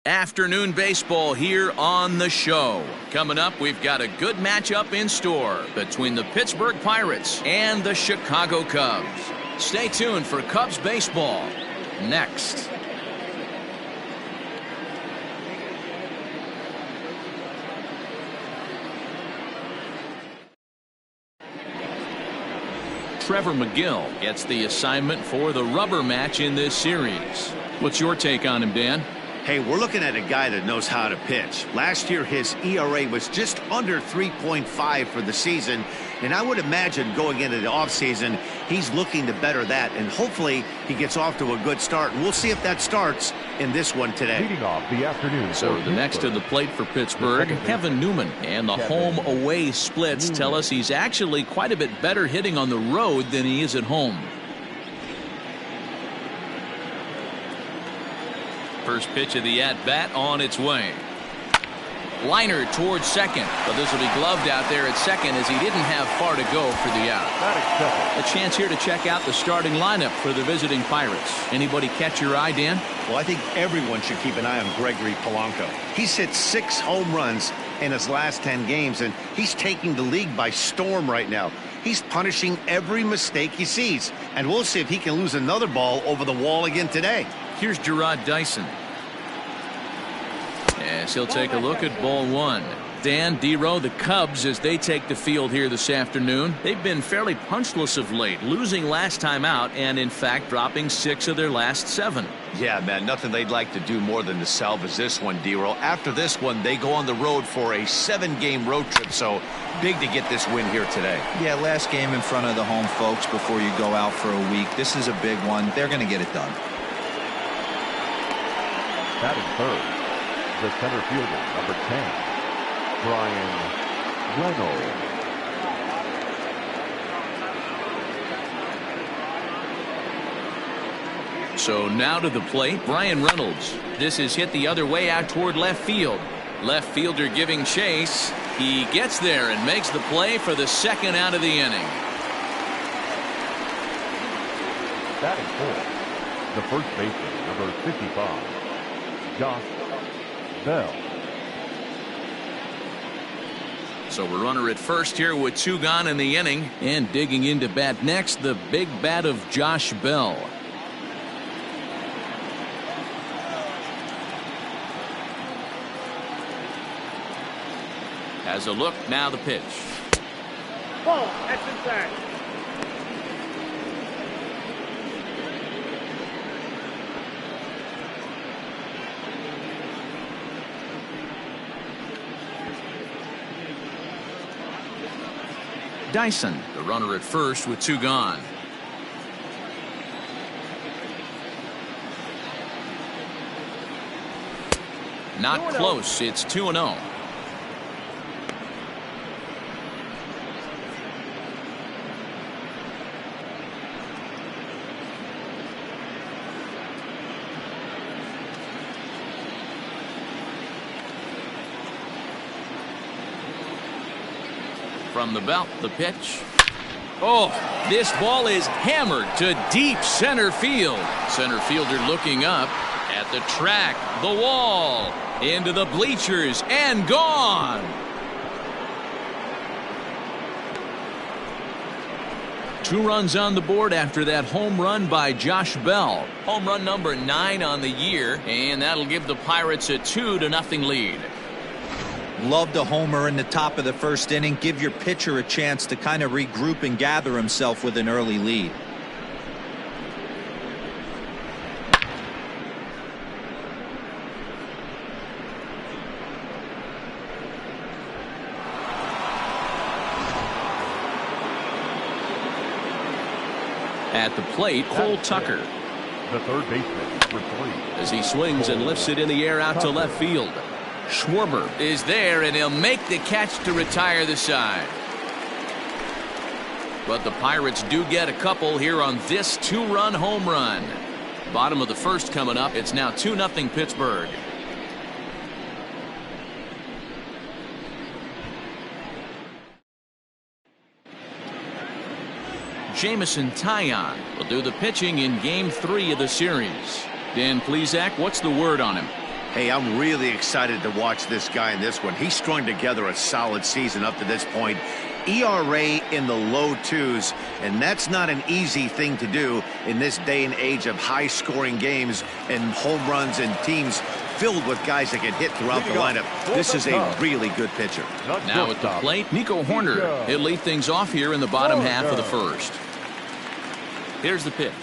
Afternoon baseball here on the show. Coming up, we've got a good matchup in store between the Pittsburgh Pirates and the Chicago Cubs. Stay tuned for Cubs baseball next. Trevor McGill gets the assignment for the rubber match in this series. What's your take on him, Dan? Hey, we're looking at a guy that knows how to pitch. Last year, his ERA was just under 3.5 for the season. And I would imagine going into the offseason, he's looking to better that. And hopefully he gets off to a good start. And we'll see if that starts in this one today. Leading off the afternoon. So the next to the plate for Pittsburgh, Kevin Newman. And the home-away splits tell us he's actually quite a bit better hitting on the road than he is at home. First pitch of the at-bat on its way. Liner towards second, but this will be gloved out there at second as he didn't have far to go for the out. A chance here to check out the starting lineup for the visiting Pirates. Anybody catch your eye, Dan? Well, I think everyone should keep an eye on Gregory Polanco. He's hit 6 home runs in his last 10 games, and he's taking the league by storm right now. He's punishing every mistake he sees, and we'll see if he can lose another ball over the wall again today. Here's Jarrod Dyson. As he'll take a look at ball one. Dan, D-Row, the Cubs, as they take the field here this afternoon, they've been fairly punchless of late, losing last time out and, in fact, dropping 6 of their last 7. Yeah, man, nothing they'd like to do more than to salvage this one, D-Row. After this one, they go on the road for a 7-game road trip, so big to get this win here today. Yeah, last game in front of the home folks before you go out for a week. This is a big one. They're going to get it done. That is third. The center fielder, number 10, Bryan Reynolds. So now to the plate, Bryan Reynolds. This is hit the other way out toward left field. Left fielder giving chase. He gets there and makes the play for the second out of the inning. Batting fourth, the first baseman, number 55, Josh Bell. So we're runner at first here with 2 gone in the inning. And digging into bat next, the big bat of Josh Bell. Has a look, now the pitch. Ball, that's inside. Dyson, the runner at first with 2 gone. Not close. It's 2-0. From the belt, the pitch. Oh, this ball is hammered to deep center field. Center fielder looking up at the track, the wall, into the bleachers, and gone. Two runs on the board after that home run by Josh Bell. Home run number 9 on the year, and that'll give the Pirates a 2-0 lead. Love the homer in the top of the first inning. Give your pitcher a chance to kind of regroup and gather himself with an early lead. At the plate, Cole Tucker. The third baseman, number 3. As he swings and lifts it in the air out to left field. Schwarber is there, and he'll make the catch to retire the side. But the Pirates do get a couple here on this 2-run home run. Bottom of the first coming up. It's now 2-0 Pittsburgh. Jameson Taillon will do the pitching in Game 3 of the series. Dan Plesac, what's the word on him? Hey, I'm really excited to watch this guy in this one. He's strung together a solid season up to this point. ERA in the low 2s, and that's not an easy thing to do in this day and age of high-scoring games and home runs and teams filled with guys that can hit throughout the lineup. This is a really good pitcher. Now at the plate, Nico Hoerner. He'll lead things off here in the bottom half of the first. Here's the pitch.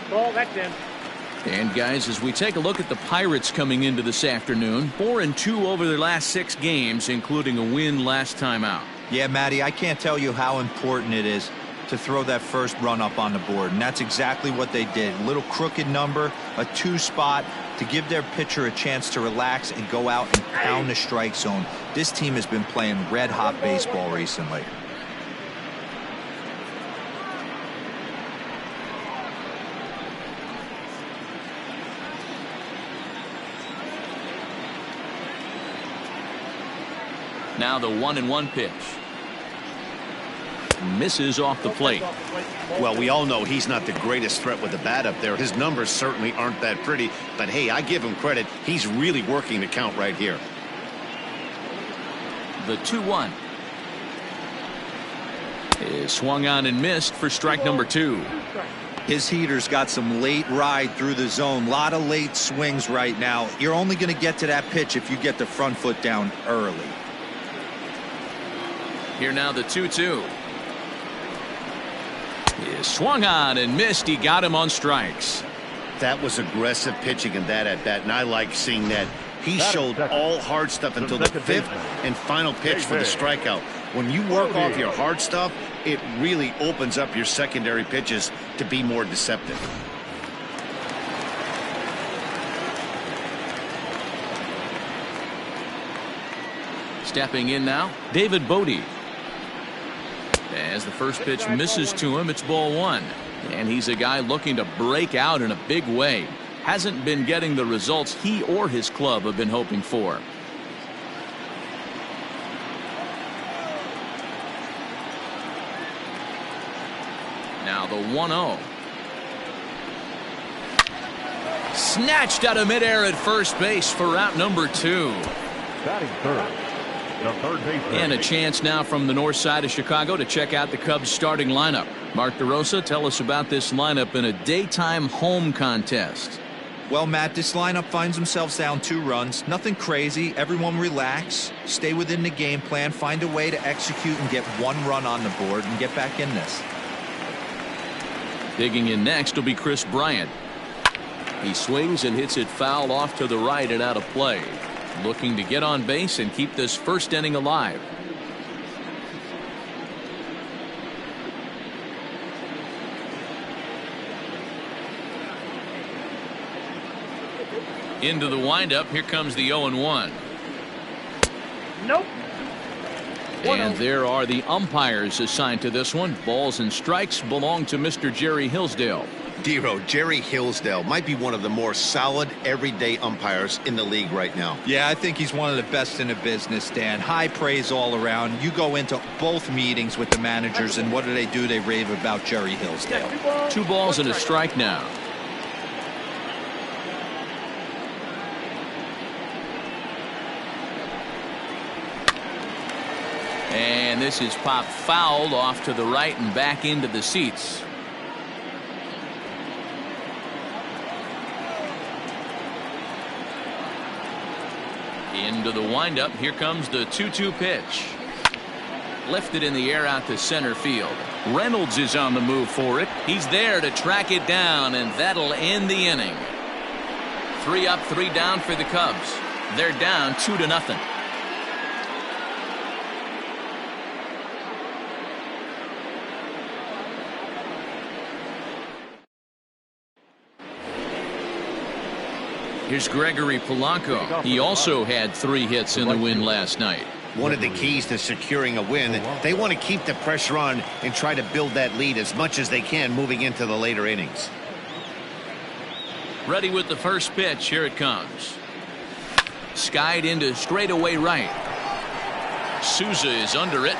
Ball, that's in. And guys, as we take a look at the Pirates coming into this afternoon, 4-2 over their last 6 games, including a win last time out. Yeah, Matty, I can't tell you how important it is to throw that first run up on the board, and that's exactly what they did. A little crooked number, a 2 spot to give their pitcher a chance to relax and go out and pound the strike zone. This team has been playing red-hot baseball recently. Now the 1-1 pitch. Misses off the plate. Well, we all know he's not the greatest threat with the bat up there. His numbers certainly aren't that pretty, but hey, I give him credit. He's really working the count right here. The 2-1 is swung on and missed for strike number 2. His heater's got some late ride through the zone. A lot of late swings right now. You're only going to get to that pitch if you get the front foot down early. Here now the 2-2 is swung on and missed. He got him on strikes. That was aggressive pitching in that at bat, and I like seeing that. He showed all hard stuff until the 5th and final pitch for the strikeout. When you work off your hard stuff, it really opens up your secondary pitches to be more deceptive. Stepping in now, David Bodie. As the first pitch misses to him, it's ball 1. And he's a guy looking to break out in a big way. Hasn't been getting the results he or his club have been hoping for. Now the 1-0. Snatched out of midair at first base for out number 2. Batting third. And a chance now from the north side of Chicago to check out the Cubs starting lineup. Mark DeRosa, tell us about this lineup in a daytime home contest. Well, Matt, this lineup finds themselves down 2 runs. Nothing crazy. Everyone relax. Stay within the game plan. Find a way to execute and get 1 run on the board and get back in this. Digging in next will be Chris Bryant. He swings and hits it foul off to the right and out of play. Looking to get on base and keep this first inning alive. Into the windup. Here comes the 0-1. Nope. And there are the umpires assigned to this one. Balls and strikes belong to Mr. Jerry Hillsdale. Dero, Jerry Hillsdale might be one of the more solid everyday umpires in the league right now. Yeah, I think he's one of the best in the business, Dan. High praise all around. You go into both meetings with the managers, and what do? They rave about Jerry Hillsdale. 2 balls and a strike now. And this is popped foul off to the right and back into the seats. Into the windup. Here comes the 2-2 pitch. Lifted in the air out to center field. Reynolds is on the move for it. He's there to track it down, and that'll end the inning. 3 up, 3 down for the Cubs. They're down 2-0. Here's Gregory Polanco. He also had 3 hits in the win last night. One of the keys to securing a win, they want to keep the pressure on and try to build that lead as much as they can moving into the later innings. Ready with the first pitch. Here it comes. Skied into straightaway right. Souza is under it.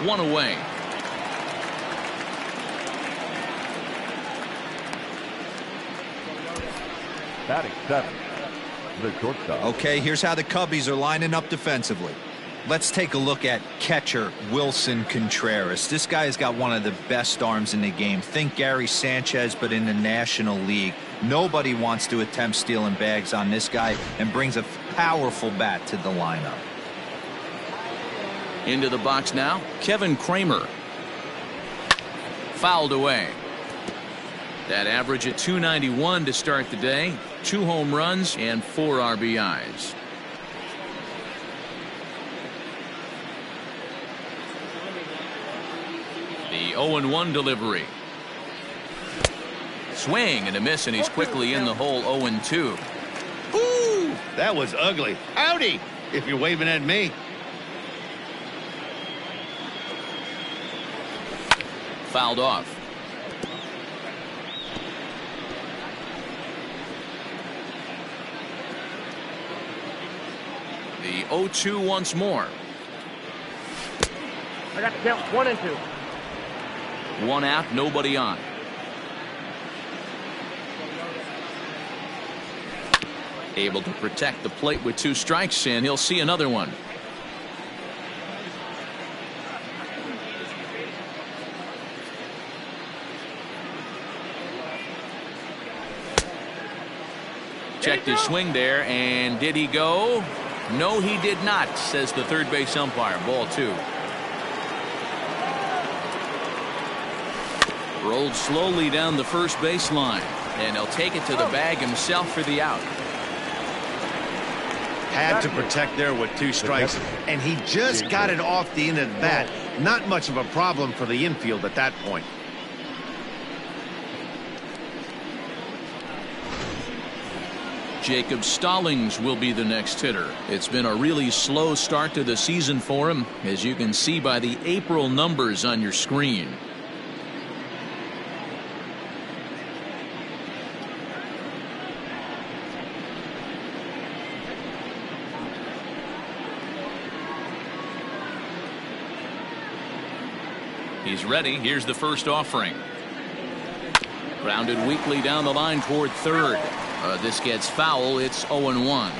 1 away. Batting 7, the shortstop. Okay, here's how the Cubbies are lining up defensively. Let's take a look at catcher Wilson Contreras. This guy has got one of the best arms in the game. Think Gary Sanchez, but in the National League. Nobody wants to attempt stealing bags on this guy, and brings a powerful bat to the lineup. Into the box now, Kevin Kramer. Fouled away. That average at .291 to start the day. 2 home runs and 4 RBIs. The 0-1 delivery. Swing and a miss, and he's quickly in the hole. 0-2. Ooh, that was ugly. Howdy, if you're waving at me. Fouled off. The 0-2 once more. I got the count 1-2. 1 out, nobody on. Able to protect the plate with 2 strikes, and he'll see another one. Checked his swing there, and did he go? No, he did not, says the third base umpire. Ball 2. Rolled slowly down the first baseline, and he'll take it to the bag himself for the out. Had to protect there with 2 strikes, and he just got it off the end of the bat. Not much of a problem for the infield at that point. Jacob Stallings will be the next hitter. It's been a really slow start to the season for him, as you can see by the April numbers on your screen. He's ready. Here's the first offering. Grounded weakly down the line toward third. This gets foul. It's 0-1.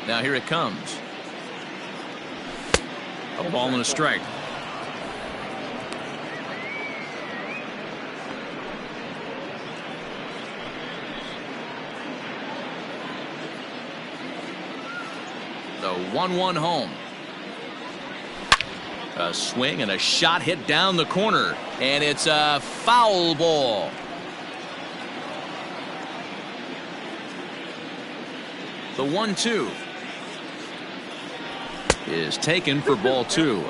Now here it comes. A ball and a strike. The 1-1 home. A swing and a shot hit down the corner, and it's a foul ball. The 1-2 is taken for ball 2.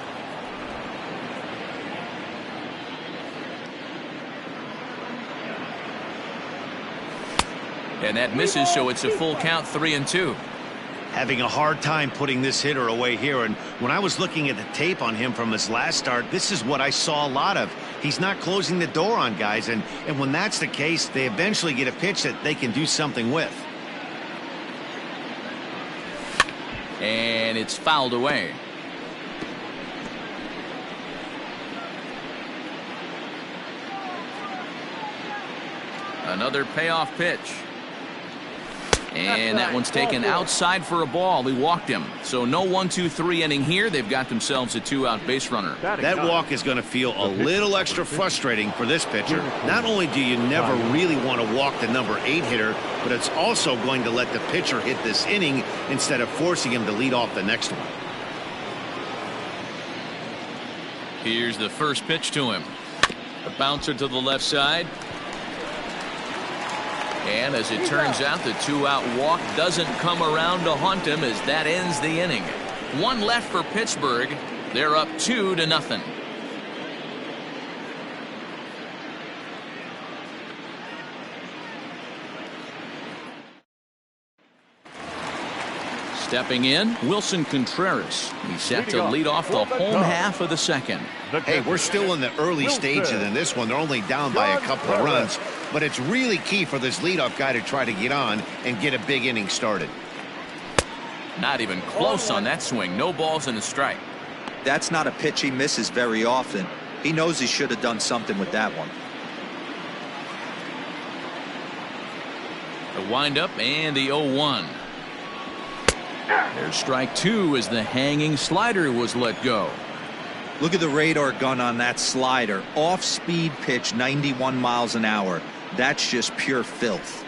And that misses, so it's a full count. 3-2. Having a hard time putting this hitter away here, and when I was looking at the tape on him from his last start, this is what I saw a lot of. He's not closing the door on guys, and when that's the case, they eventually get a pitch that they can do something with. And it's fouled away. Another payoff pitch. And that one's taken outside for a ball. He walked him. So no 1-2-3 inning here. They've got themselves a 2-out base runner. That walk is going to feel a little extra frustrating for this pitcher. Not only do you never really want to walk the number 8 hitter, but it's also going to let the pitcher hit this inning instead of forcing him to lead off the next one. Here's the first pitch to him. A bouncer to the left side. And as it turns out, the 2-out walk doesn't come around to haunt him, as that ends the inning. 1 left for Pittsburgh. They're up 2-0. Stepping in, Wilson Contreras. He's set to lead off the home half of the second. Hey, we're still in the early stages in this one. They're only down by a couple of runs, but it's really key for this leadoff guy to try to get on and get a big inning started. Not even close on that swing. No balls and a strike. That's not a pitch he misses very often. He knows he should have done something with that one. The windup and the 0-1. There's strike two as the hanging slider was let go. Look at the radar gun on that slider. Off-speed pitch, 91 miles an hour. That's just pure filth.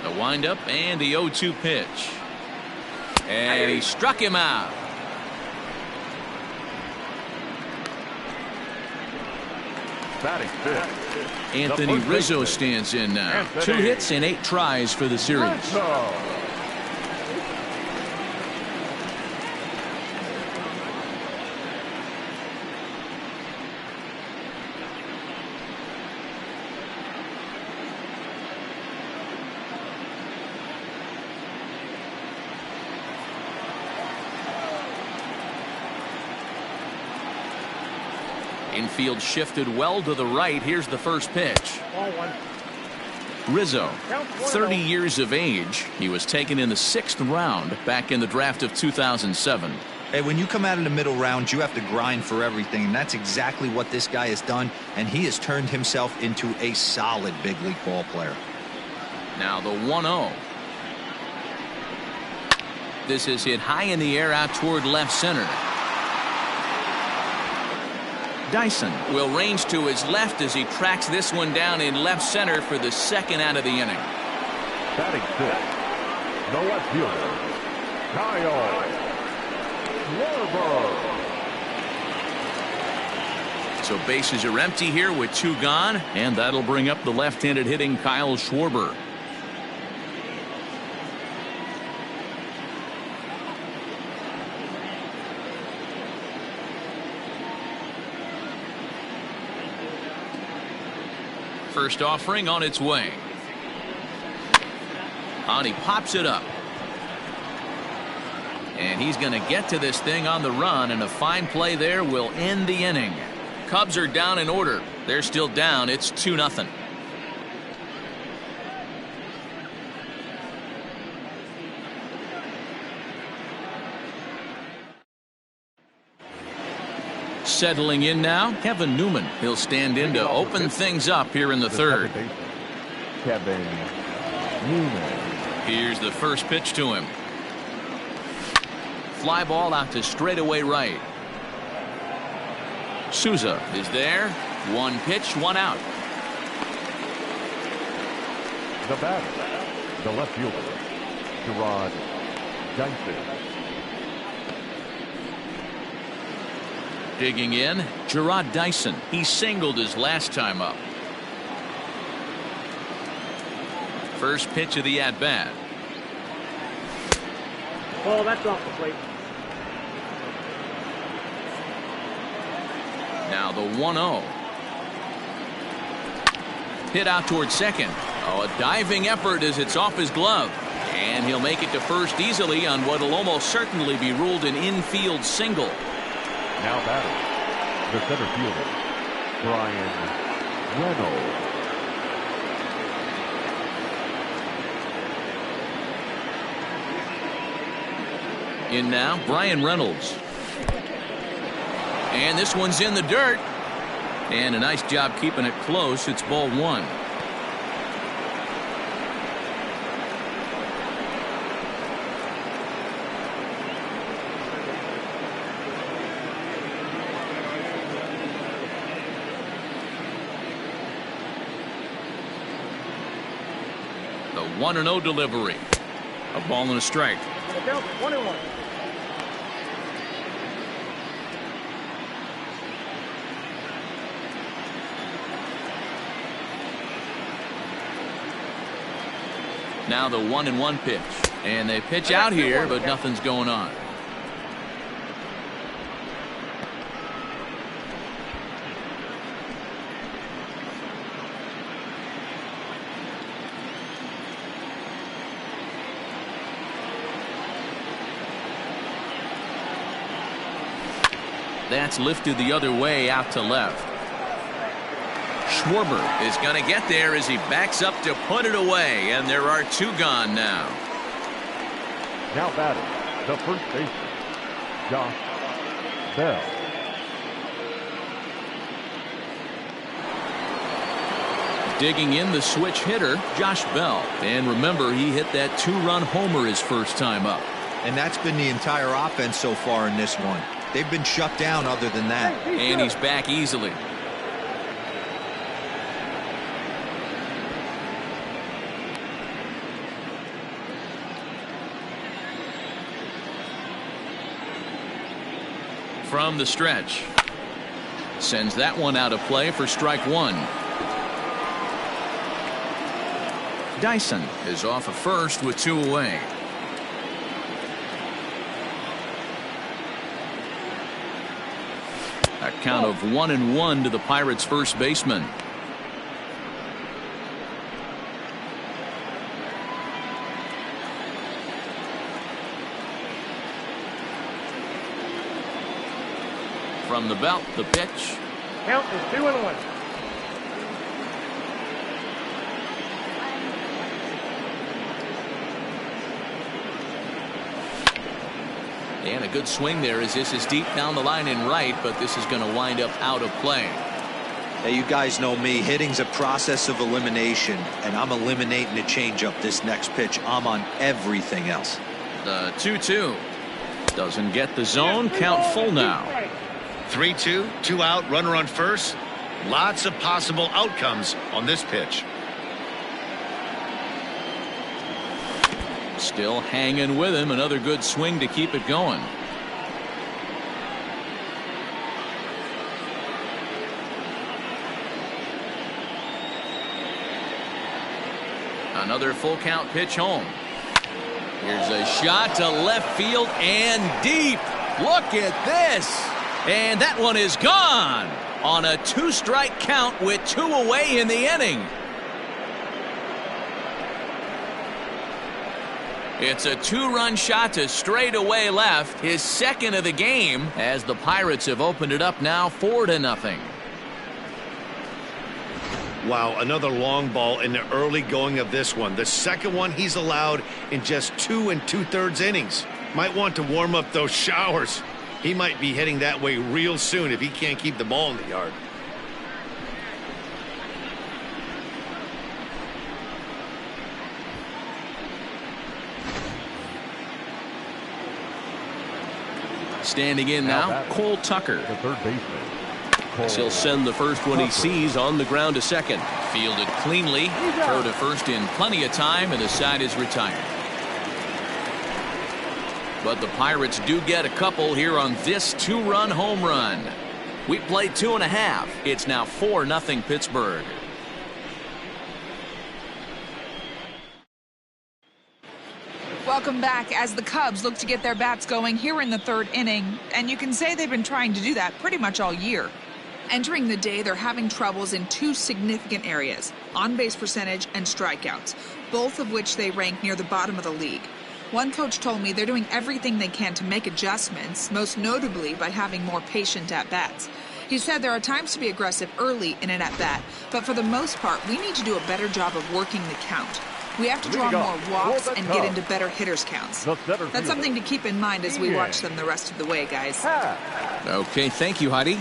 The windup and the 0-2 pitch. And he struck him out. Batting fifth, Anthony Rizzo stands in now. 2 hits and 8 tries for the series. Infield shifted well to the right. Here's the first pitch. Ball one. Rizzo, 30 years of age. He was taken in the 6th round back in the draft of 2007. Hey, when you come out in the middle rounds, you have to grind for everything, and that's exactly what this guy has done, and he has turned himself into a solid big league ball player. Now the 1-0. This is hit high in the air out toward left center. Dyson will range to his left as he tracks this one down in left center for the 2nd out of the inning. Batting fifth, the left fielder, Kyle Schwarber. So bases are empty here with 2 gone, and that'll bring up the left-handed hitting Kyle Schwarber. First offering on its way. And he pops it up. And he's going to get to this thing on the run, and a fine play there will end the inning. Cubs are down in order. They're still down. It's 2-0. Settling in now, Kevin Newman. He'll stand in to open things up here in the 3rd. Kevin Newman. Here's the first pitch to him. Fly ball out to straightaway right. Souza is there. 1 pitch, 1 out. The batter, the left fielder, Jarrod Dyson. Digging in, Jarrod Dyson. He singled his last time up. First pitch of the at-bat. Ball, that's off the plate. Now the 1-0. Hit out toward second. Oh, a diving effort as it's off his glove. And he'll make it to first easily on what will almost certainly be ruled an infield single. Now batting, the center fielder, Bryan Reynolds. In now, Bryan Reynolds. And this one's in the dirt. And a nice job keeping it close. It's ball 1. The 1-0 delivery. A ball and a strike. 1-1. Now the 1-1 pitch. And they pitch out here, but nothing's going on. That's lifted the other way out to left. Schwarber is going to get there as he backs up to put it away, and there are 2 gone now. Now batting, the first baseman, Josh Bell. Digging in the switch hitter, Josh Bell. And remember, he hit that 2-run homer his first time up. And that's been the entire offense so far in this one. They've been shut down other than that. And he's back easily. From the stretch. Sends that one out of play for strike 1. Dyson is off of first with 2 away. A count of 1-1 to the Pirates' first baseman. From the belt, the pitch. Count is 2-1. And a good swing there as this is deep down the line in right, but this is going to wind up out of play. Hey, you guys know me. Hitting's a process of elimination, and I'm eliminating the changeup this next pitch. I'm on everything else. The 2-2 doesn't get the zone. Count full now. 3-2, 2 out, runner on first. Lots of possible outcomes on this pitch. Still hanging with him. Another good swing to keep it going. Another full count pitch home. Here's a shot to left field and deep. Look at this. And that one is gone on a 2-strike count with 2 away in the inning. It's a 2-run shot to straightaway left, his second of the game, as the Pirates have opened it up now 4-0. Wow, another long ball in the early going of this one. The second one he's allowed in just 2 2/3 innings. Might want to warm up those showers. He might be heading that way real soon if he can't keep the ball in the yard. Standing in now, Cole Tucker. The third baseman. He'll send the first one he sees on the ground to second. Fielded cleanly. Throw to first in plenty of time, and the side is retired. But the Pirates do get a couple here on this 2-run home run. We played 2.5. It's now 4-0 Pittsburgh. Welcome back as the Cubs look to get their bats going here in the 3rd inning, and you can say they've been trying to do that pretty much all year. Entering the day, they're having troubles in 2 significant areas, on-base percentage and strikeouts, both of which they rank near the bottom of the league. One coach told me they're doing everything they can to make adjustments, most notably by having more patient at-bats. He said there are times to be aggressive early in an at-bat, but for the most part, we need to do a better job of working the count. We have to draw more walks and get into better hitters' counts. That's something to keep in mind as we watch them the rest of the way, guys. Okay, thank you, Heidi.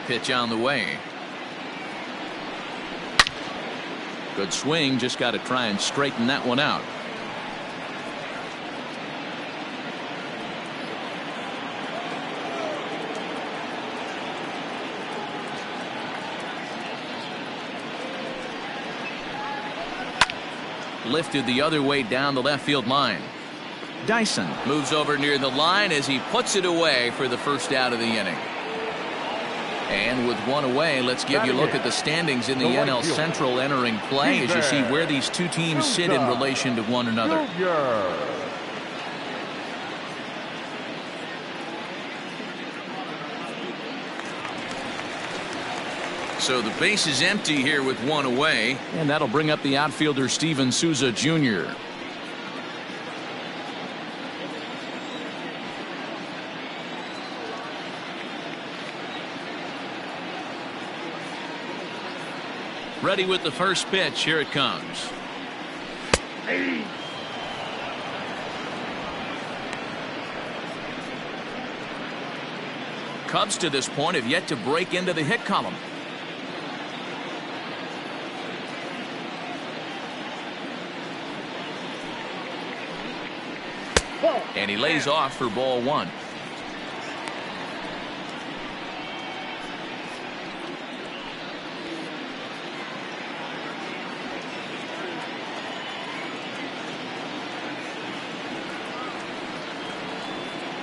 Pitch on the way. Good swing, just got to try and straighten that one out. Lifted the other way down the left field line. Dyson moves over near the line as he puts it away for the first out of the inning. And with one away, let's give you a look at the standings in the NL Central entering play as you see where these two teams sit in relation to one another. So the base is empty here with one away, and that'll bring up the outfielder Steven Souza Jr. Ready with the first pitch. Here it comes. Cubs to this point have yet to break into the hit column. And he lays off for ball one.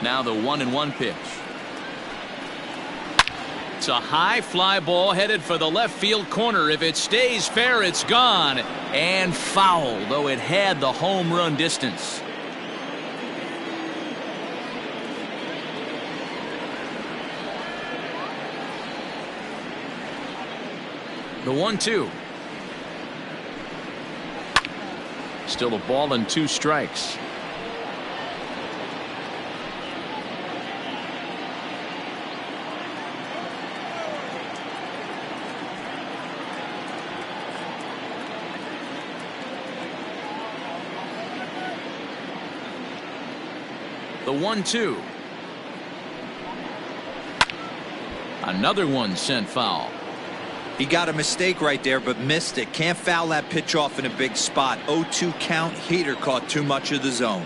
Now the 1-1 pitch. It's a high fly ball headed for the left field corner. If it stays fair, it's gone. And foul, though it had the home run distance. The 1-2. Still a ball and 2 strikes. The 1-2. Another one sent foul. He got a mistake right there, but missed it. Can't foul that pitch off in a big spot. 0-2 count. Heater caught too much of the zone.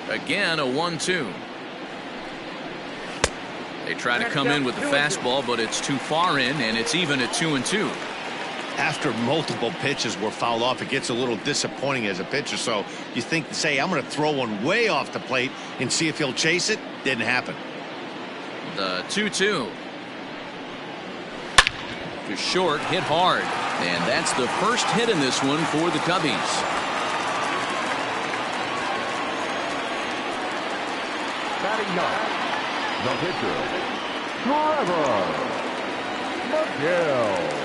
Again, a 1-2. They try to come in with the fastball, but it's too far in, and it's even at 2-2. After multiple pitches were fouled off, it gets a little disappointing as a pitcher. So you think, say, I'm going to throw one way off the plate and see if he'll chase it. Didn't happen. The 2-2. To short, hit hard. And that's the first hit in this one for the Cubbies. Batting ninth, the pitcher, Trevor McGill.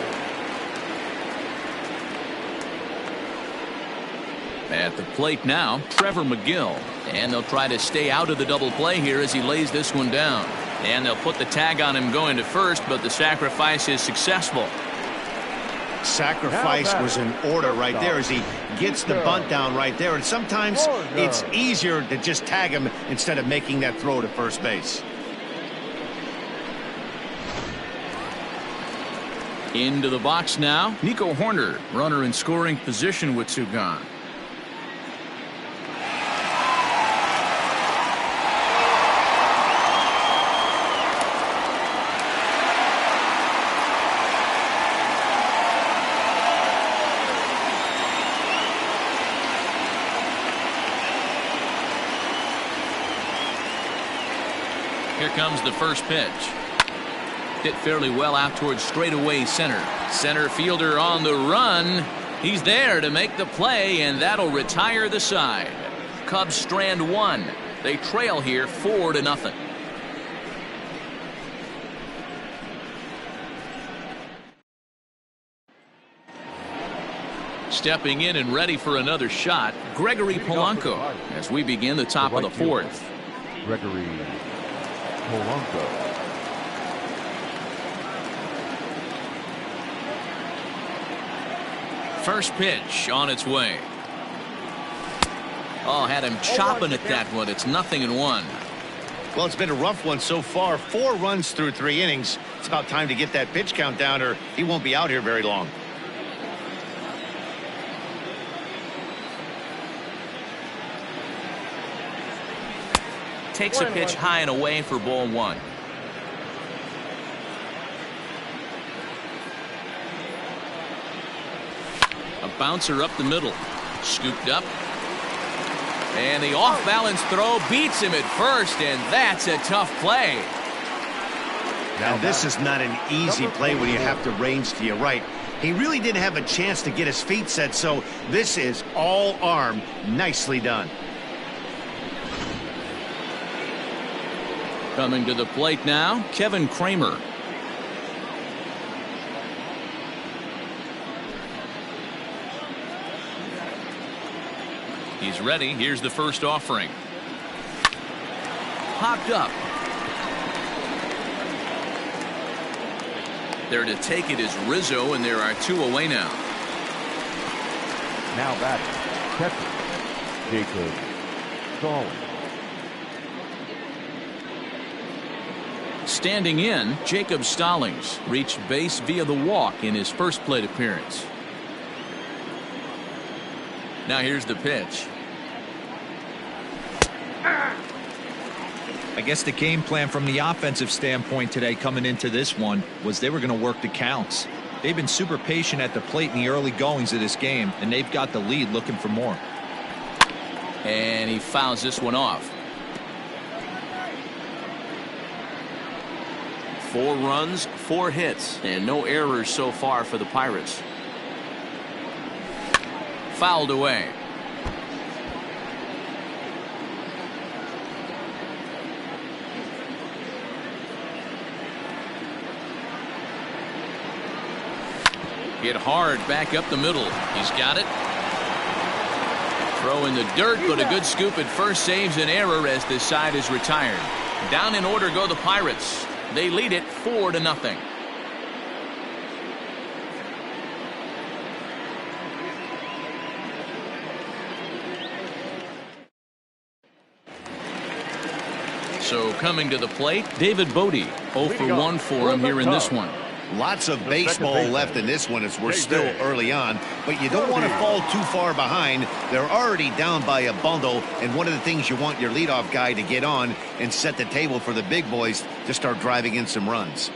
At the plate now, Trevor McGill. And they'll try to stay out of the double play here as he lays this one down. And they'll put the tag on him going to first, but the sacrifice is successful. Sacrifice was in order right there as he gets the bunt down right there. And sometimes it's easier to just tag him instead of making that throw to first base. Into the box now, Nico Hoerner, runner in scoring position with 2 gone. Here comes the first pitch. Hit fairly well out towards straightaway center. Center fielder on the run. He's there to make the play, and that'll retire the side. Cubs strand 1. They trail here 4-0. Stepping in and ready for another shot, Gregory Polanco, as we begin the top of the 4th. Gregory Polanco. First pitch on its way. Oh, had him chopping at that one. It's 0-1. Well, it's been a rough one so far. 4 runs through 3 innings. It's about time to get that pitch count down, or he won't be out here very long. Takes a pitch high and away for ball 1. A bouncer up the middle. Scooped up. And the off-balance throw beats him at first, and that's a tough play. Now, this is not an easy play when you have to range to your right. He really didn't have a chance to get his feet set, so this is all arm. Nicely done. Coming to the plate now, Kevin Kramer. He's ready. Here's the first offering. Popped up. There to take it is Rizzo, and there are 2 away now. Now batting, catcher, Jacob Stallings. Standing in, Jacob Stallings reached base via the walk in his first plate appearance. Now here's the pitch. I guess the game plan from the offensive standpoint today coming into this one was they were going to work the counts. They've been super patient at the plate in the early goings of this game, and they've got the lead looking for more. And he fouls this one off. 4 runs, 4 hits, and no errors so far for the Pirates. Fouled away. Hit hard back up the middle. He's got it. Throw in the dirt, but a good scoop at first saves an error as this side is retired. Down in order go the Pirates. They lead it 4-0. So coming to the plate, David Bodie. 0 for 1 for him here in this one. Lots of baseball left in this one as we're still early on, but you don't want to fall too far behind. They're already down by a bundle, and one of the things you want your leadoff guy to get on and set the table for the big boys to start driving in some runs.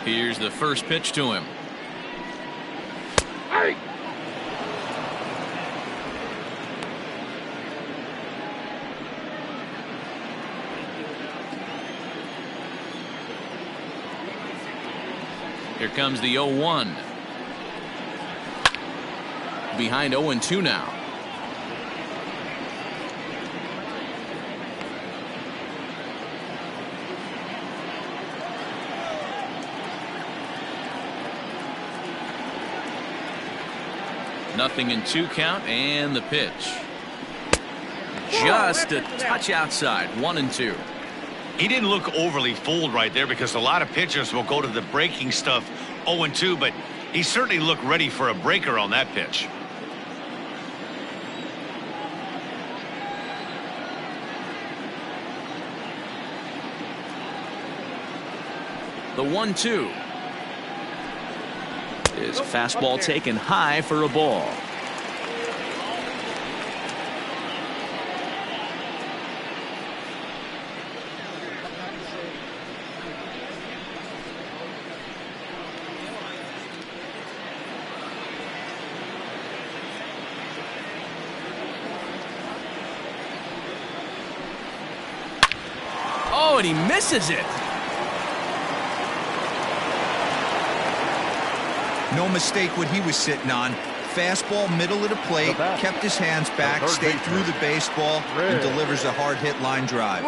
Here's the first pitch to him. Hey! Here comes the 0-1. Behind 0-2 now. Nothing in 2 count, and the pitch. Just a touch outside. 1-2. He didn't look overly fooled right there because a lot of pitchers will go to the breaking stuff 0-2, but he certainly looked ready for a breaker on that pitch. The 1-2. His fastball taken high for a ball. Oh, and he misses it. No mistake what he was sitting on. Fastball middle of the plate, kept his hands back, stayed through the baseball, and delivers a hard hit line drive.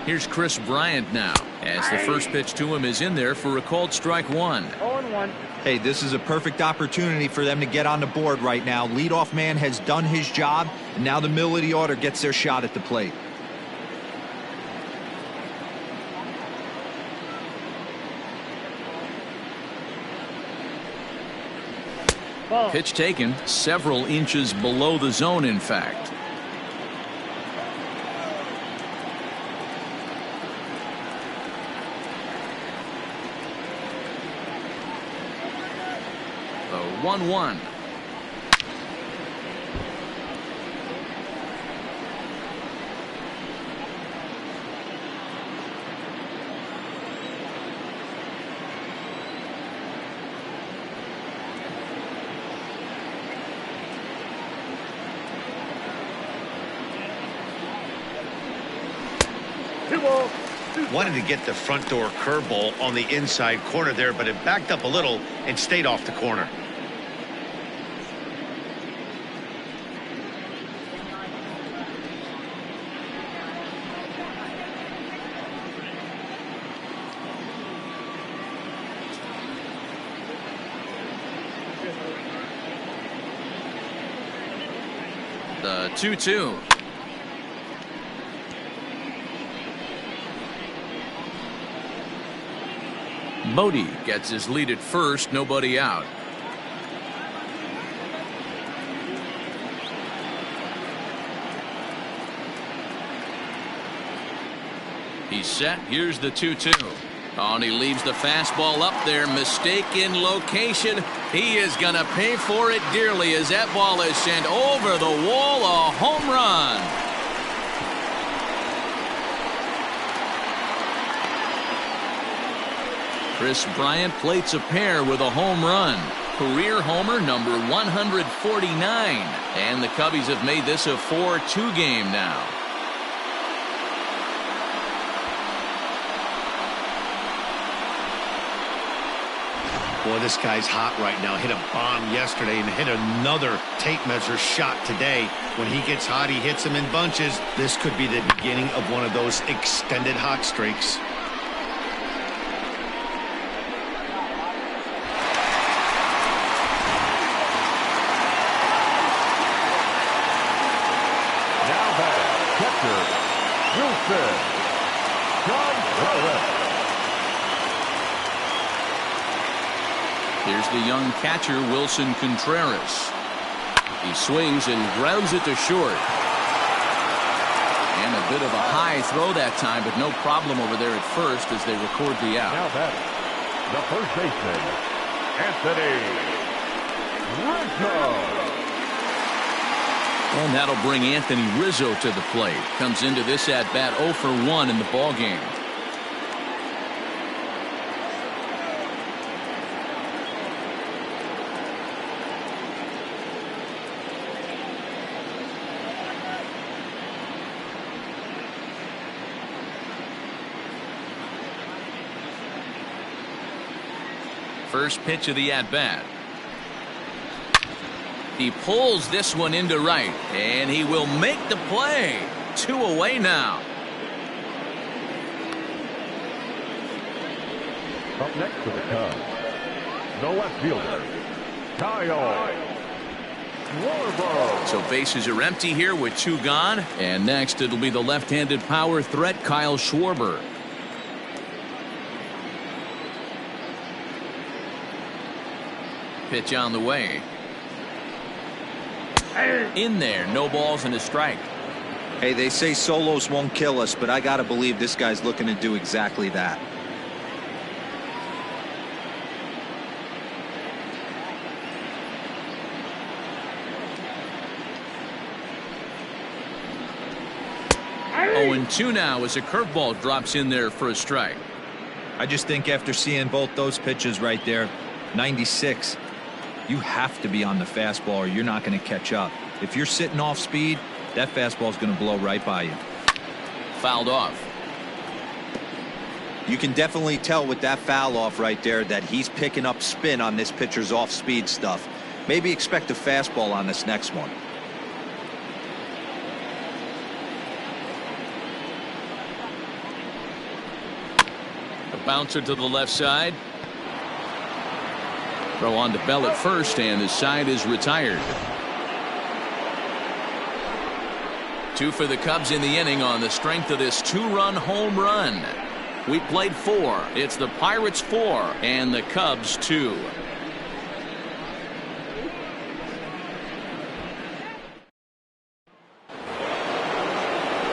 Here's Chris Bryant now, as the first pitch to him is in there for a called strike 1. 0-1. Hey, this is a perfect opportunity for them to get on the board right now. Leadoff man has done his job, and now the middle of the order gets their shot at the plate. Ball. Pitch taken several inches below the zone, in fact. The 1-1. Wanted to get the front door curveball on the inside corner there, but it backed up a little and stayed off the corner. The 2-2. Bodie gets his lead at first, nobody out. He's set. Here's the 2-2. Oh, and he leaves the fastball up there. Mistaken location. He is going to pay for it dearly as that ball is sent over the wall. A home run. Chris Bryant plates a pair with a home run. Career homer number 149. And the Cubbies have made this a 4-2 game now. Boy, this guy's hot right now. Hit a bomb yesterday and hit another tape measure shot today. When he gets hot, he hits them in bunches. This could be the beginning of one of those extended hot streaks. Here's the young catcher, Wilson Contreras. He swings and grounds it to short. And a bit of a high throw that time, but no problem over there at first as they record the out. Now batting, the first baseman, Anthony Rizzo. And that'll bring Anthony Rizzo to the plate. Comes into this at bat 0 for 1 in the ball game. First pitch of the at-bat. He pulls this one into right, and he will make the play. 2 away now. Up next for the Cubs, the left fielder, Kyle Schwarber. So bases are empty here with 2 gone. And next it'll be the left-handed power threat, Kyle Schwarber. Pitch on the way. In there, no balls and a strike. Hey, they say solos won't kill us, but I gotta believe this guy's looking to do exactly that. Oh, and 2 now as a curveball drops in there for a strike. I just think after seeing both those pitches right there, 96, you have to be on the fastball or you're not going to catch up. If you're sitting off speed, that fastball is going to blow right by you. Fouled off. You can definitely tell with that foul off right there that he's picking up spin on this pitcher's off speed stuff. Maybe expect a fastball on this next one. A bouncer to the left side. Throw on to Bell at first, and the side is retired. 2 for the Cubs in the inning on the strength of this 2-run home run. We played 4. It's the Pirates 4 and the Cubs 2.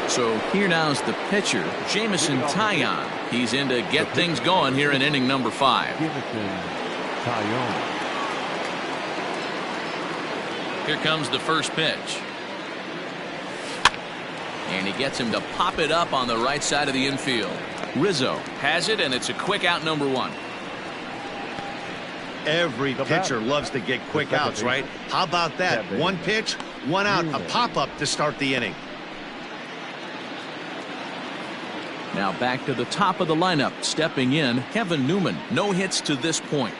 So here now's the pitcher, Jameson Taillon. He's in to get things going here in inning number 5. Here comes the first pitch. And he gets him to pop it up on the right side of the infield. Rizzo has it, and it's a quick out, number 1. Every pitcher loves to get quick outs, right? How about that? 1 pitch, 1 out, a pop-up to start the inning. Now back to the top of the lineup. Stepping in, Kevin Newman. No hits to this point.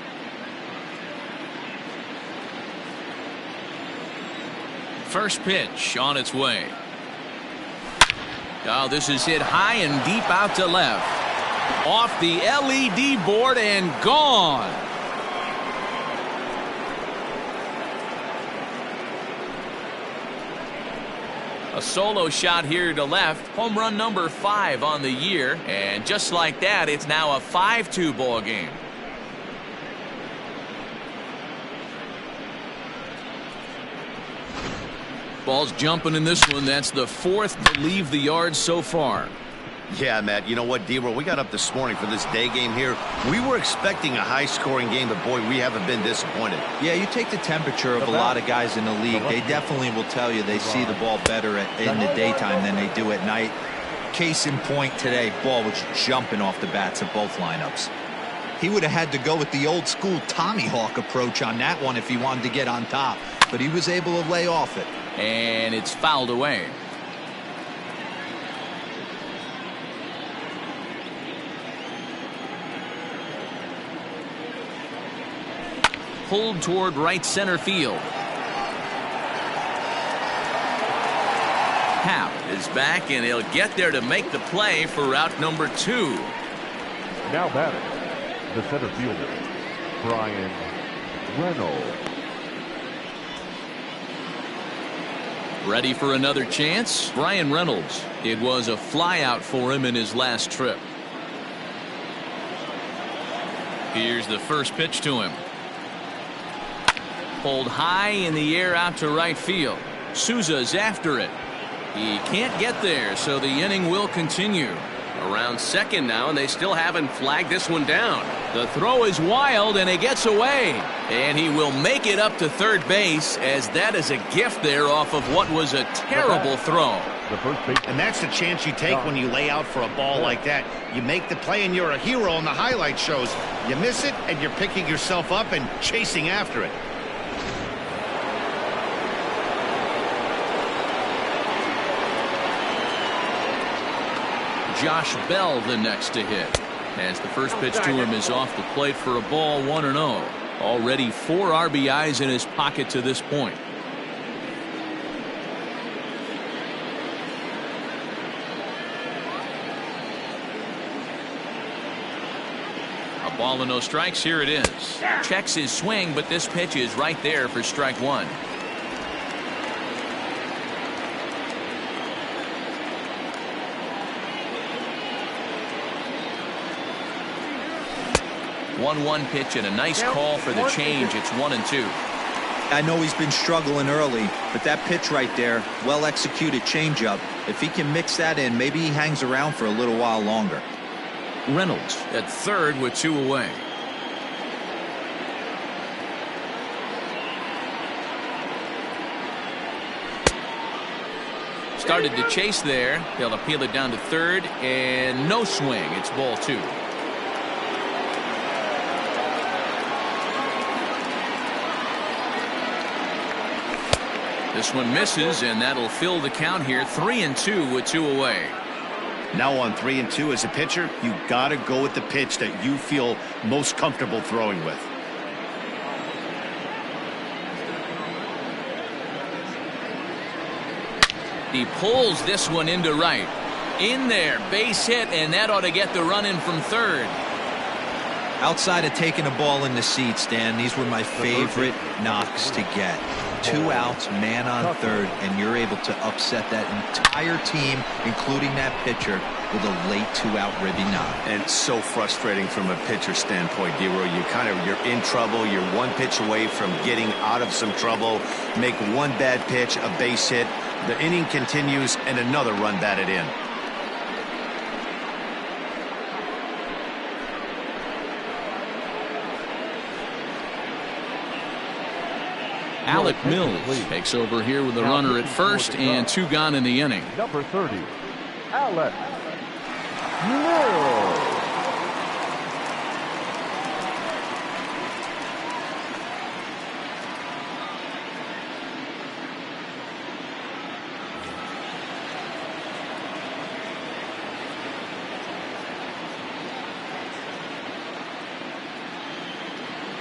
First pitch on its way. Oh, this is hit high and deep out to left. Off the LED board and gone. A solo shot here to left. Home run number 5 on the year. And just like that, it's now a 5-2 ball game. Ball's jumping in this one. That's the 4th to leave the yard so far. Yeah, Matt, you know what, D-Roll, we got up this morning for this day game here. We were expecting a high-scoring game, but, boy, we haven't been disappointed. Yeah, you take the temperature of a lot of guys in the league. They definitely will tell you they see the ball better in the daytime than they do at night. Case in point today, ball was jumping off the bats of both lineups. He would have had to go with the old-school Tommy Hawk approach on that one if he wanted to get on top, but he was able to lay off it. And it's fouled away. Pulled toward right center field. Happ is back, and he'll get there to make the play for route number 2. Now batting, the center fielder, Bryan Reynolds. Ready for another chance? Bryan Reynolds. It was a flyout for him in his last trip. Here's the first pitch to him. Pulled high in the air out to right field. Souza's after it. He can't get there, so the inning will continue. Around second now, and they still haven't flagged this one down. The throw is wild, and it gets away. And he will make it up to third base, as that is a gift there off of what was a terrible throw. And that's the chance you take when you lay out for a ball like that. You make the play, and you're a hero on the highlight shows. You miss it, and you're picking yourself up and chasing after it. Josh Bell the next to hit, as the first pitch to him is off the plate for a ball, 1-0. Already 4 RBIs in his pocket to this point. A ball and no strikes. Here it is. Checks his swing, but this pitch is right there for strike 1. One pitch and a nice call for the change. It's 1-2. I know he's been struggling early, but that pitch right there, well executed changeup. If he can mix that in, maybe he hangs around for a little while longer. Reynolds at third with 2 away. Started to chase there. They'll appeal it down to third, and no swing. It's ball 2. This one misses, and that'll fill the count here. 3-2 with 2 away. Now on 3-2 as a pitcher, you got to go with the pitch that you feel most comfortable throwing with. He pulls this one into right. In there, base hit, and that ought to get the run in from third. Outside of taking a ball in the seats, Dan, these were my favorite knocks to get. 2 outs, man on third, and you're able to upset that entire team, including that pitcher, with a late 2-out ribby knock. And so frustrating from a pitcher standpoint, D-Roy. You're in trouble. You're 1 pitch away from getting out of some trouble. Make 1 bad pitch, a base hit. The inning continues, and another run batted in. Alec Mills takes over here with the runner at first and 2 gone in the inning. Number 30, Alec Mills.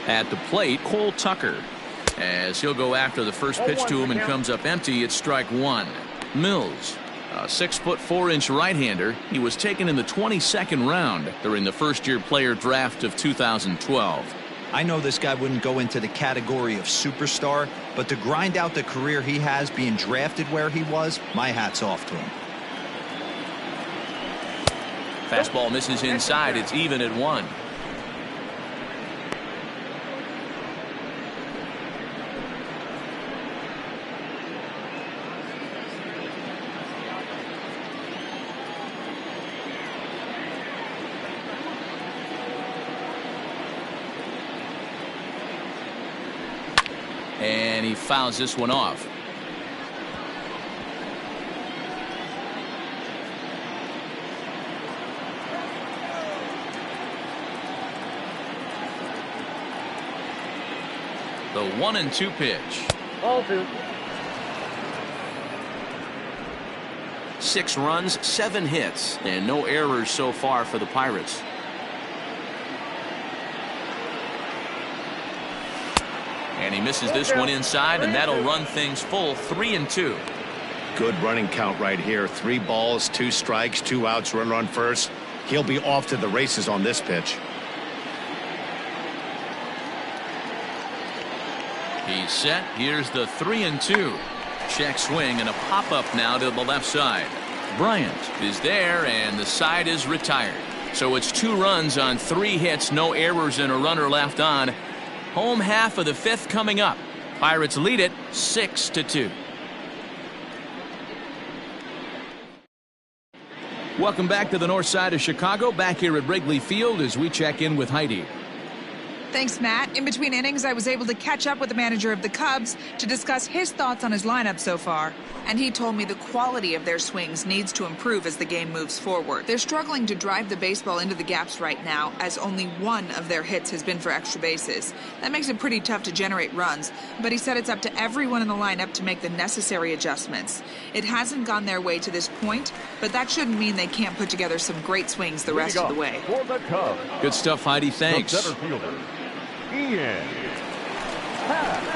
At the plate, Cole Tucker. As he'll go after the first pitch to him and comes up empty, it's strike one. Mills, a 6'4" right-hander. He was taken in the 22nd round during the first-year player draft of 2012. I know this guy wouldn't go into the category of superstar, but to grind out the career he has being drafted where he was, my hat's off to him. Fastball misses inside. It's even at 1. And he fouls this one off. The 1-2 pitch. Ball 2. 6 runs, 7 hits, and no errors so far for the Pirates. And he misses this one inside, and that'll run things full 3-2. Good running count right here. 3 balls, 2 strikes, 2 outs, runner on first. He'll be off to the races on this pitch. He's set. Here's the 3-2. Check swing and a pop-up now to the left side. Bryant is there, and the side is retired. So it's 2 runs on 3 hits, no errors, and a runner left on. Home half of the 5th coming up. Pirates lead it 6-2. Welcome back to the north side of Chicago. Back here at Wrigley Field as we check in with Heidi. Thanks, Matt. In between innings, I was able to catch up with the manager of the Cubs to discuss his thoughts on his lineup so far. And he told me the quality of their swings needs to improve as the game moves forward. They're struggling to drive the baseball into the gaps right now, as only 1 of their hits has been for extra bases. That makes it pretty tough to generate runs, but he said it's up to everyone in the lineup to make the necessary adjustments. It hasn't gone their way to this point, but that shouldn't mean they can't put together some great swings the rest of the way. For the Cubs, Good stuff, Heidi. Thanks. the center fielder, Ian Happ.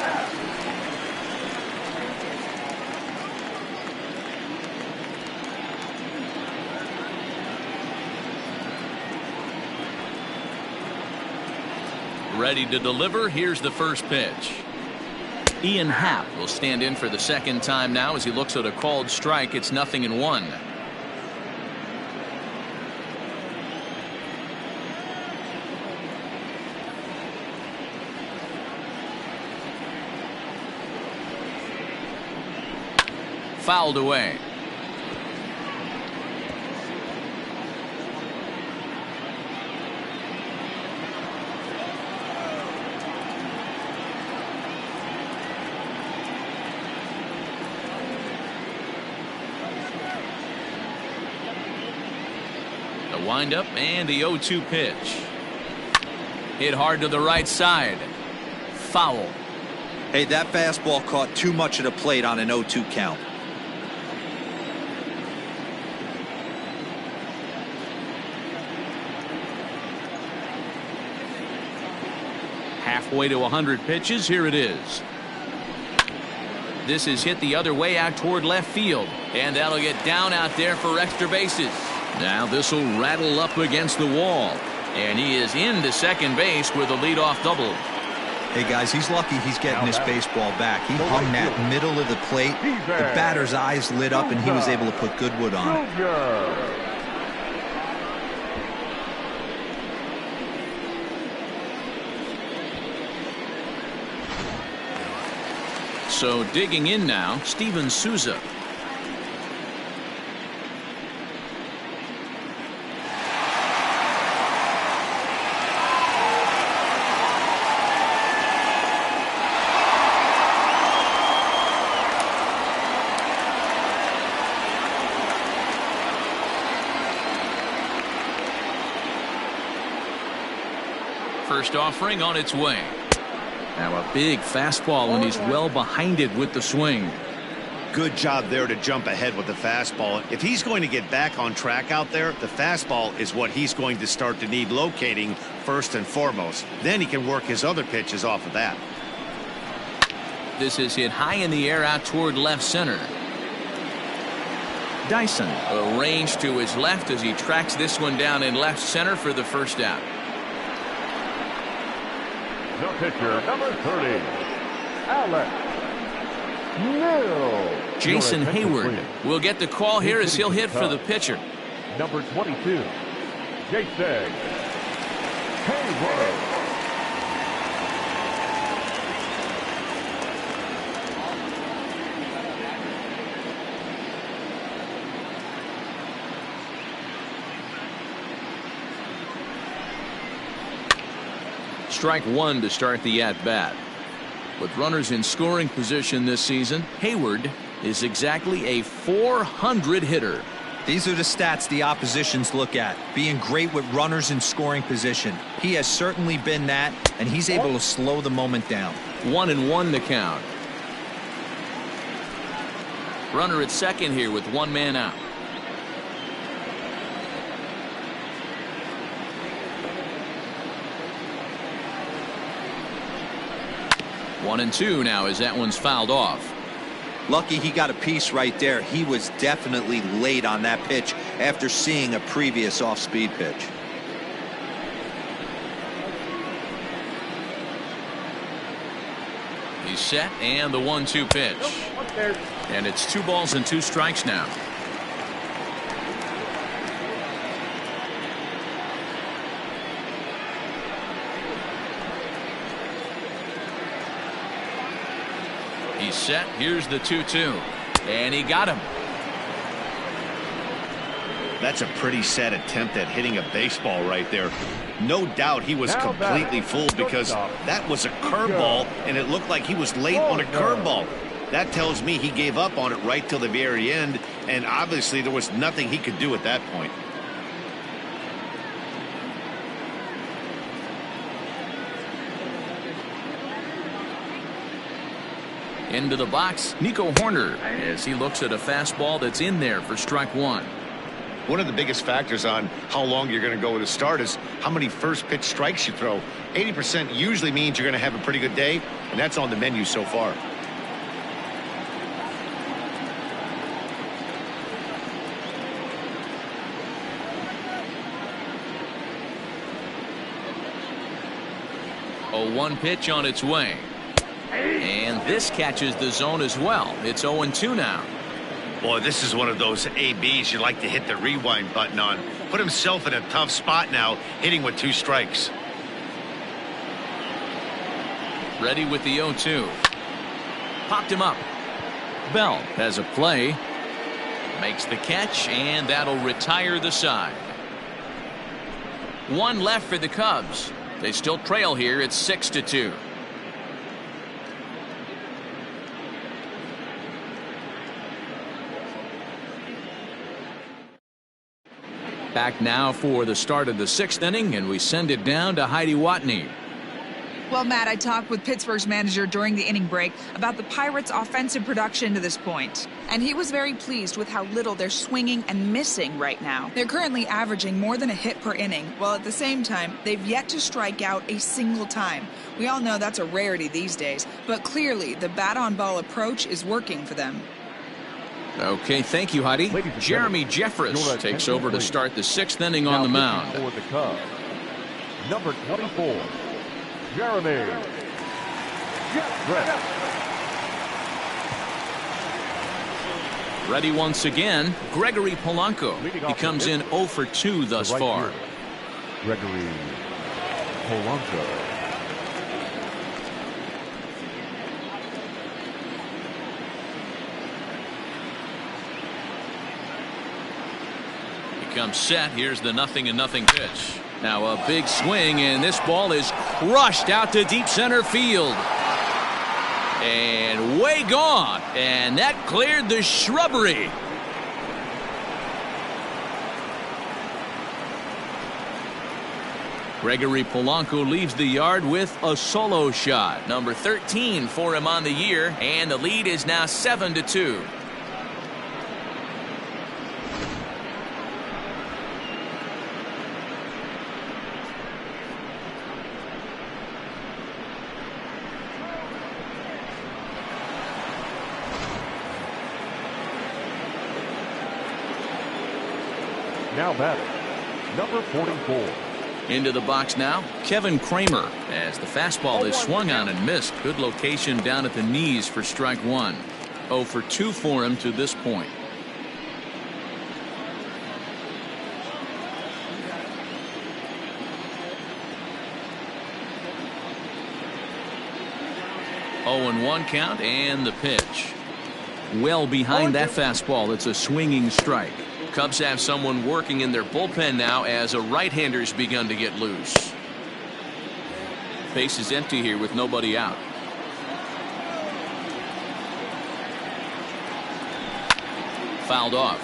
Ready to deliver. Here's the first pitch. Ian Happ will stand in for the second time now as he looks at a called strike. It's 0-1. Fouled away. The windup and the 0-2 pitch. Hit hard to the right side. Foul. Hey, that fastball caught too much of the plate on an 0-2 count. Halfway to 100 pitches. Here it is. This is hit the other way out toward left field, and that'll get down out there for extra bases. Now this will rattle up against the wall, and he is into second base with a leadoff double. Hey guys, he's lucky he's getting this baseball back. He hung that middle of the plate. The batter's eyes lit up, and he was able to put Goodwood on it. So digging in now, Steven Souza. First offering on its way. Now a big fastball, and he's well behind it with the swing. Good job there to jump ahead with the fastball. If he's going to get back on track out there, the fastball is what he's going to start to need locating first and foremost. Then he can work his other pitches off of that. This is hit high in the air out toward left center. Dyson arranged to his left as he tracks this one down in left center for the first out. The pitcher, number 30, Alex Neal. Jason Hayward will get the call here as he'll hit for the pitcher. Number 22, Jason Hayward. Strike one to start the at-bat. With runners in scoring position this season, Hayward is exactly a .400 hitter. These are the stats the oppositions look at. Being great with runners in scoring position. He has certainly been that, and he's able to slow the moment down. 1-1 the count. Runner at second here with one man out. One and two now as that one's fouled off. Lucky he got a piece right there. He was definitely late on that pitch after seeing a previous off-speed pitch. He's set and the 1-2 pitch. And it's 2 balls and 2 strikes now. He's set. Here's the 2-2. And he got him. That's a pretty sad attempt at hitting a baseball right there. No doubt he was completely fooled because that was a curveball and it looked like he was late on a curveball. That tells me he gave up on it right till the very end, and obviously there was nothing he could do at that point. Into the box, Nico Hoerner, as he looks at a fastball that's in there for strike one. One of the biggest factors on how long you're going to go with a start is how many first pitch strikes you throw. 80% usually means you're going to have a pretty good day, and that's on the menu so far. A 1 pitch on its way. And this catches the zone as well. It's 0-2 now. Boy, this is one of those ABs you like to hit the rewind button on. Put himself in a tough spot now, hitting with 2 strikes. Ready with the 0-2. Popped him up. Bell has a play. Makes the catch, and that'll retire the side. 1 left for the Cubs. They still trail here. It's 6-2. Back now for the start of the 6th inning, and we send it down to Heidi Watney. Well, Matt, I talked with Pittsburgh's manager during the inning break about the Pirates' offensive production to this point. And he was very pleased with how little they're swinging and missing right now. They're currently averaging more than a hit per inning, while at the same time, they've yet to strike out a single time. We all know that's a rarity these days, but clearly the bat-on-ball approach is working for them. Okay, thank you, Heidi. Jeremy Jeffress takes over to start the 6th inning on the mound. For the Cubs, number 24, Jeremy Jeffress. Ready once again, Gregory Polanco. He comes in 0 for 2 thus far. Gregory Polanco. Comes set. Here's the 0-0 pitch. Now a big swing, and this ball is crushed out to deep center field. And way gone. And that cleared the shrubbery. Gregory Polanco leaves the yard with a solo shot. Number 13 for him on the year, and the lead is now 7-2. Now batting, number 44. Into the box now, Kevin Kramer, as the fastball is swung on and missed. Good location down at the knees for strike one. 0 for 2 for him to this point. Oh, and 1 count, and the pitch. Well behind that fastball. It's a swinging strike. Cubs have someone working in their bullpen now as a right-hander's begun to get loose. Base is empty here with nobody out. Fouled off.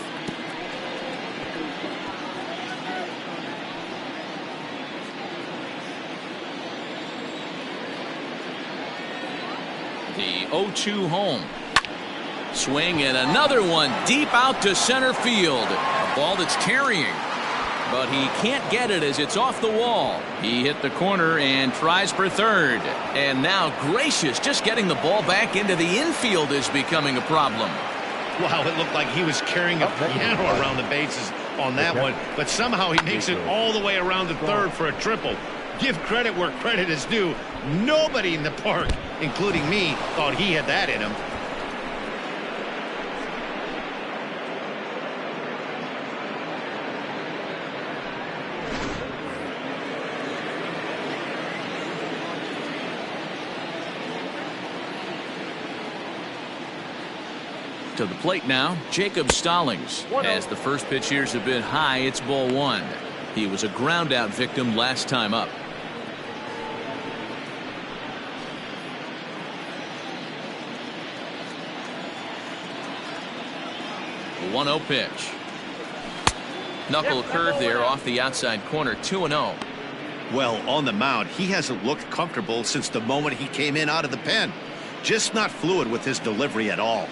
The 0-2 home. Swing and another one deep out to center field. A ball that's carrying, but he can't get it as it's off the wall. He hit the corner and tries for third. And now Gracious just getting the ball back into the infield is becoming a problem. Wow, it looked like he was carrying a piano around the bases on that one, but somehow he makes it all the way around to third for a triple. Give credit where credit is due. Nobody in the park, including me, thought he had that in him. To the plate now, Jacob Stallings. As the first pitch here's a bit high, it's ball one. He was a ground out victim last time up. The 1-0 pitch. Knuckle curve there off the outside corner. 2-0. Well, on the mound, he hasn't looked comfortable since the moment he came in out of the pen. Just not fluid with his delivery at all.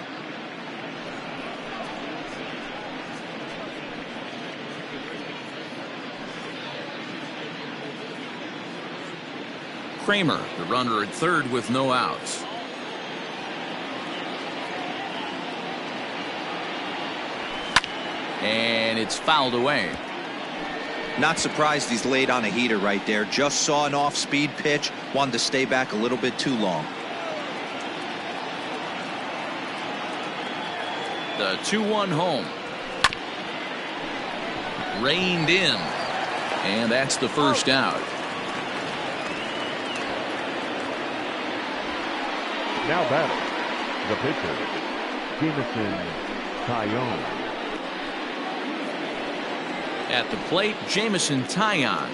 Kramer, the runner at third with no outs. And it's fouled away. Not surprised he's laid on a heater right there. Just saw an off-speed pitch. Wanted to stay back a little bit too long. The 2-1 home. Reined in. And that's the first out. Now batting, the pitcher, Jameson Taillon. At the plate, Jameson Taillon.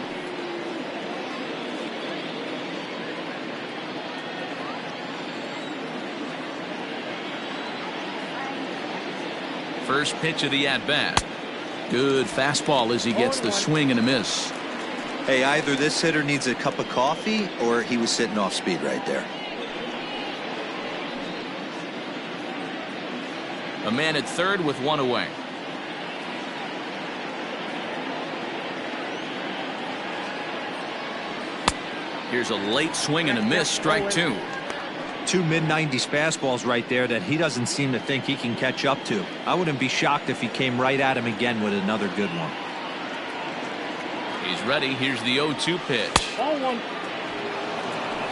First pitch of the at-bat. Good fastball as he gets the swing and a miss. Hey, either this hitter needs a cup of coffee or he was sitting off speed right there. A man at third with one away. Here's a late swing and a miss. Strike two. Two mid-90s fastballs right there that he doesn't seem to think he can catch up to. I wouldn't be shocked if he came right at him again with another good one. He's ready. Here's the 0-2 pitch.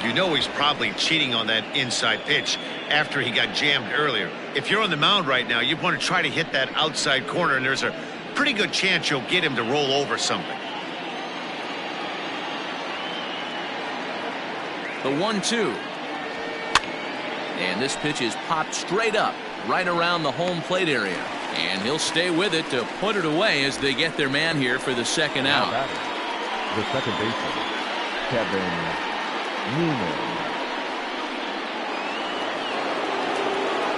You know he's probably cheating on that inside pitch after he got jammed earlier. If you're on the mound right now, you want to try to hit that outside corner, and there's a pretty good chance you'll get him to roll over something. The 1-2. And this pitch is popped straight up right around the home plate area. And he'll stay with it to put it away as they get their man here for the second out. The second baseman, Kevin Newman.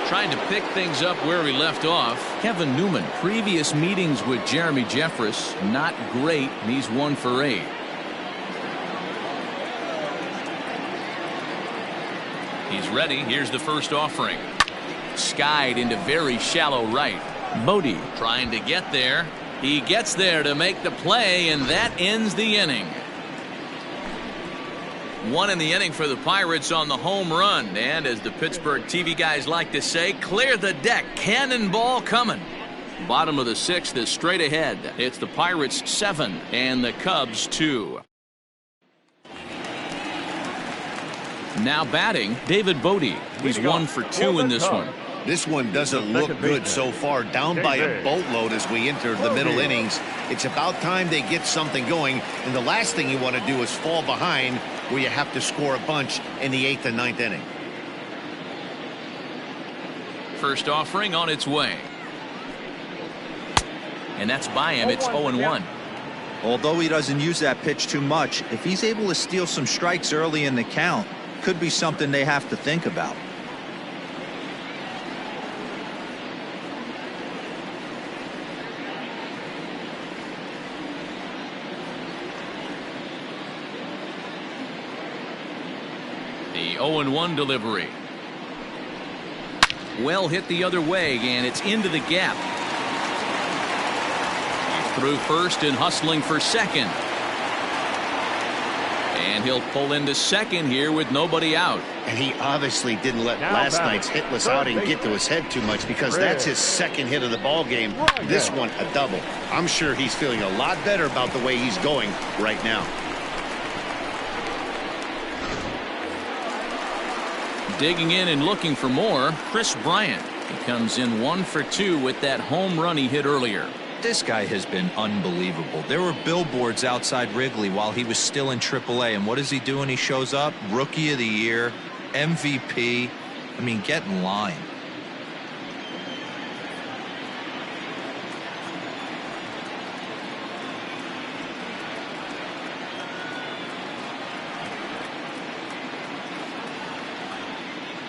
Trying to pick things up where we left off. Kevin Newman, previous meetings with Jeremy Jeffress, not great. He's 1 for 8. He's ready. Here's the first offering. Skied into very shallow right. Bodie trying to get there. He gets there to make the play, and that ends the inning. 1 in the inning for the Pirates on the home run. And as the Pittsburgh TV guys like to say, clear the deck. Cannonball coming. Bottom of the 6th is straight ahead. It's the Pirates 7 and the Cubs 2. Now batting, David Bote. He's 1 for 2 in this one. This one doesn't look good so far. Down by a boatload as we enter the middle innings. It's about time they get something going. And the last thing you want to do is fall behind where you have to score a bunch in the 8th and 9th inning. First offering on its way. And that's by him. It's 0-1. Although he doesn't use that pitch too much, if he's able to steal some strikes early in the count, could be something they have to think about. The 0-1 delivery. Well hit the other way, and it's into the gap. He's through first and hustling for second. And he'll pull into second here with nobody out. And he obviously didn't let last night's hitless outing get to his head too much, because that's his second hit of the ball game. This one a double. I'm sure he's feeling a lot better about the way he's going right now. Digging in and looking for more, Chris Bryant. He comes in 1 for 2 with that home run he hit earlier. This guy has been unbelievable. There were billboards outside Wrigley while he was still in AAA, and what does he do when he shows up? Rookie of the Year, MVP. I mean, get in line.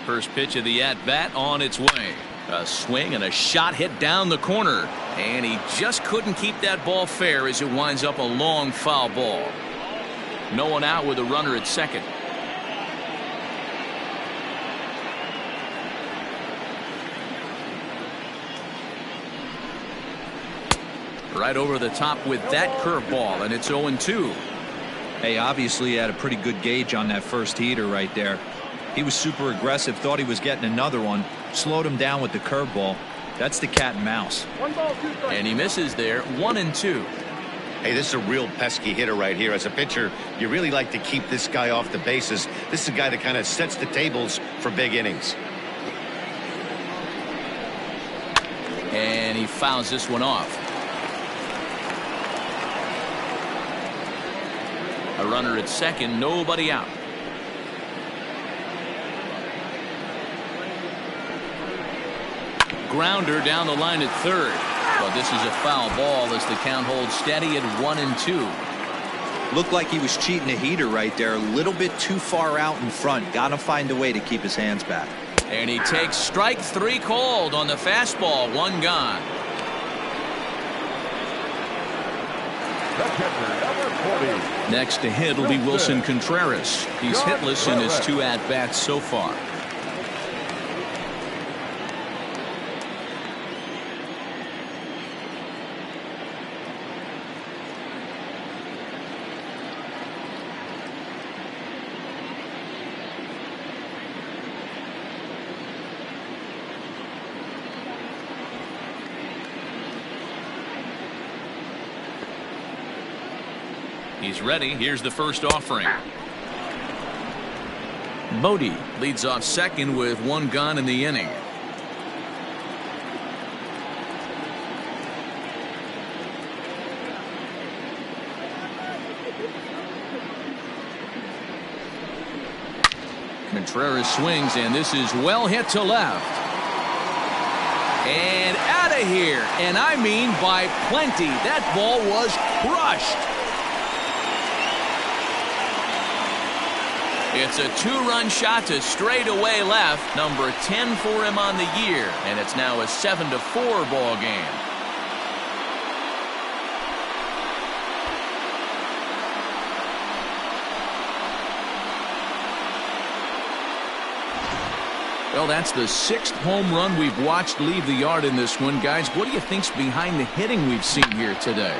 First pitch of the at-bat on its way. A swing and a shot hit down the corner. And he just couldn't keep that ball fair as it winds up a long foul ball. No one out with a runner at second. Right over the top with that curveball, and it's 0-2. Hey, obviously he had a pretty good gauge on that first heater right there. He was super aggressive, thought he was getting another one, slowed him down with the curveball. That's the cat and mouse. And he misses there, 1-2. Hey, this is a real pesky hitter right here. As a pitcher, you really like to keep this guy off the bases. This is a guy that kind of sets the tables for big innings. And he fouls this one off. A runner at second, nobody out. Grounder down the line at third. But this is a foul ball as the count holds steady at 1-2. Looked like he was cheating a heater right there. A little bit too far out in front. Got to find a way to keep his hands back. And he takes strike 3 called on the fastball. 1 gone. Next to hit will be Wilson Contreras. He's hitless in his 2 at-bats so far. He's ready. Here's the first offering. Bote leads off second with 1 gone in the inning. Contreras swings, and this is well hit to left. And out of here. And I mean by plenty. That ball was crushed. It's a 2-run shot to straightaway left, number 10 for him on the year, and it's now a 7-4 ball game. Well, that's the 6th home run we've watched leave the yard in this one. Guys, what do you think's behind the hitting we've seen here today?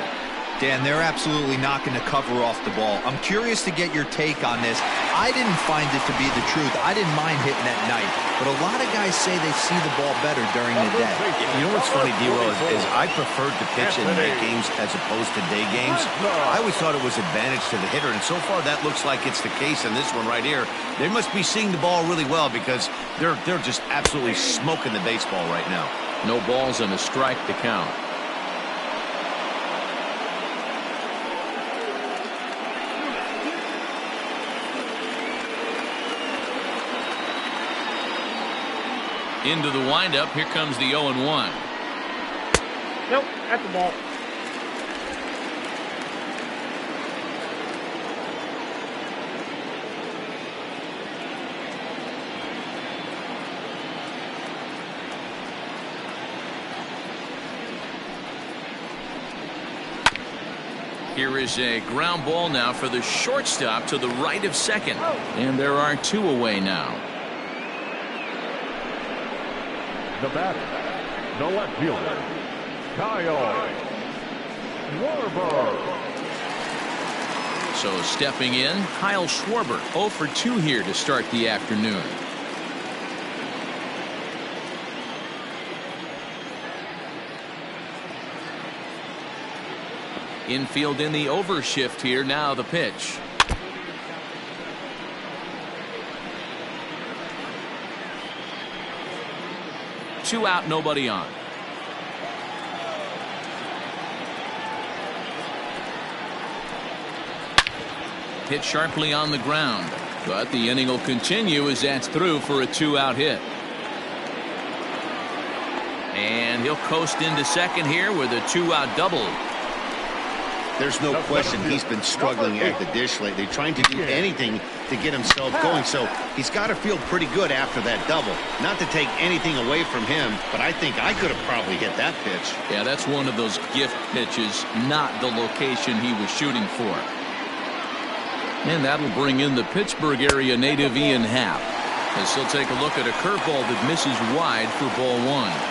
Dan, they're absolutely not going to cover off the ball. I'm curious to get your take on this. I didn't find it to be the truth. I didn't mind hitting at night, but a lot of guys say they see the ball better during the day. You know what's funny, D-Roll, is I preferred to pitch in night games as opposed to day games. I always thought it was advantage to the hitter, and so far that looks like it's the case in this one right here. They must be seeing the ball really well because they're just absolutely smoking the baseball right now. No balls and a strike to count. Into the windup. Here comes the 0-1. Nope, at the ball. Here is a ground ball now for the shortstop to the right of second. And there are 2 away now. The batter, the left fielder, Kyle Schwarber. So stepping in, Kyle Schwarber, 0 for 2 here to start the afternoon. Infield in the overshift here. Now the pitch. Two out, nobody on. Hit sharply on the ground, but the inning will continue as that's through for a 2-out hit. And he'll coast into second here with a 2-out double. There's no question he's been struggling at the dish lately, trying to do anything to get himself going. So he's got to feel pretty good after that double. Not to take anything away from him, but I think I could have probably hit that pitch. Yeah, that's one of those gift pitches, not the location he was shooting for. And that'll bring in the Pittsburgh area native Ian Happ, as he'll take a look at a curveball that misses wide for ball 1.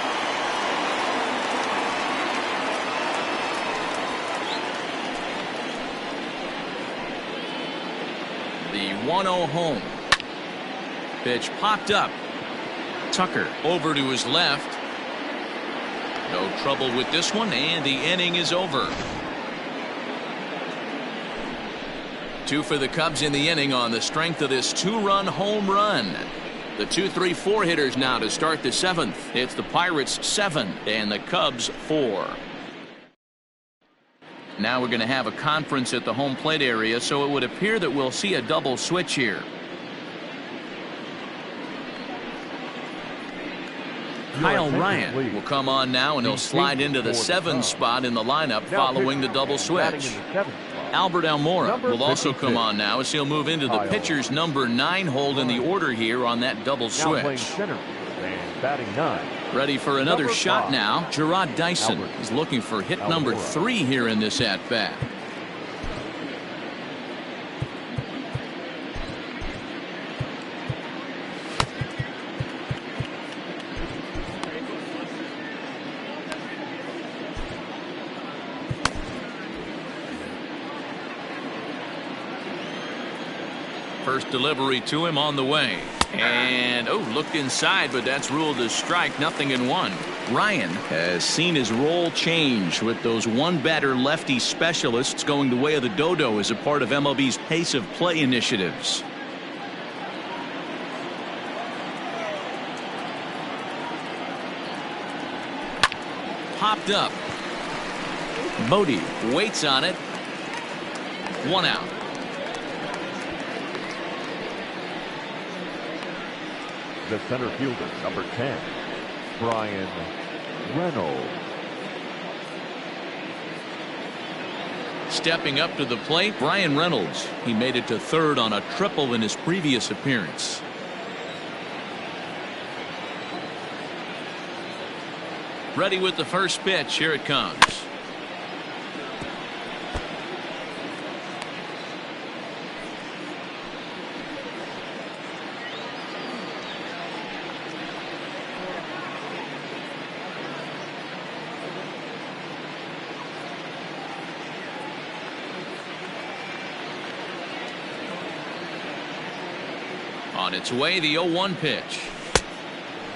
The 1-0 home. Pitch popped up. Tucker over to his left. No trouble with this one, and the inning is over. 2 for the Cubs in the inning on the strength of this 2-run home run. The 2-3-4 hitters now to start the 7th. It's the Pirates 7 and the Cubs 4. Now we're going to have a conference at the home plate area, so it would appear that we'll see a double switch here. Kyle Ryan will come on now, and he'll slide into the 7 spot in the lineup following the double switch. Albert Almora will also come on now, as he'll move into the pitcher's number 9 hold in the order here on that double switch. Ready for another shot now. Jarrod Dyson is looking for hit number 3 here in this at-bat. First delivery to him on the way. And, looked inside, but that's ruled a strike. 0-1. Ryan has seen his role change with those one-batter lefty specialists going the way of the dodo as a part of MLB's pace of play initiatives. Popped up. Bodie waits on it. 1 out. The center fielder, number 10, Bryan Reynolds. Stepping up to the plate, Bryan Reynolds. He made it to 3rd on a triple in his previous appearance. Ready with the first pitch. Here it comes. On its way, the 0-1 pitch.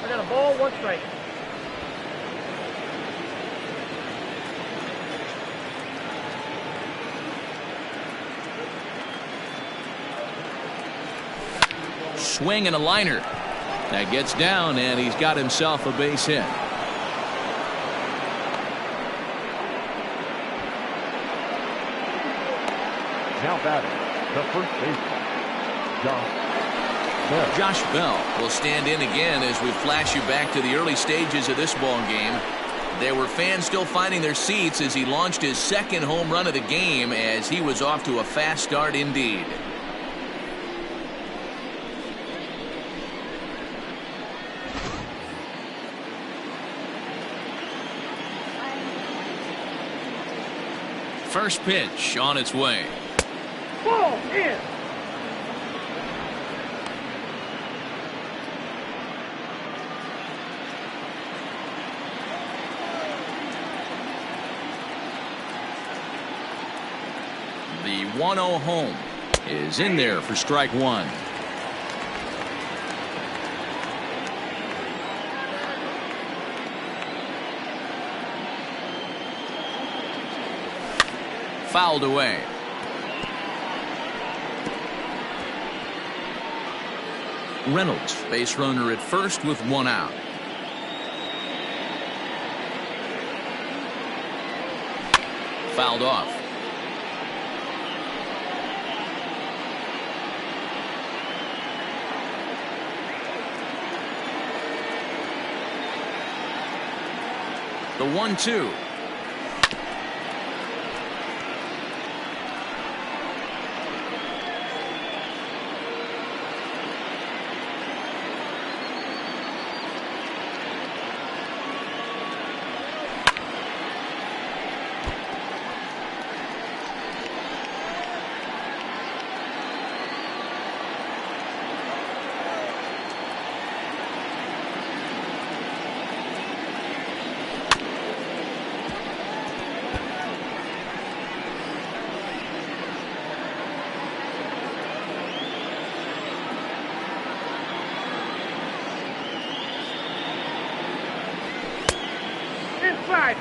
I got a ball, 1 strike. Swing and a liner. That gets down, and he's got himself a base hit. Now batting, the first baseman, Josh Bell will stand in again as we flash you back to the early stages of this ball game. There were fans still finding their seats as he launched his second home run of the game, as he was off to a fast start indeed. First pitch on its way. Ball in. The 1-0 home is in there for strike one. Fouled away. Reynolds, base runner at first with 1 out. Fouled off. The 1-2.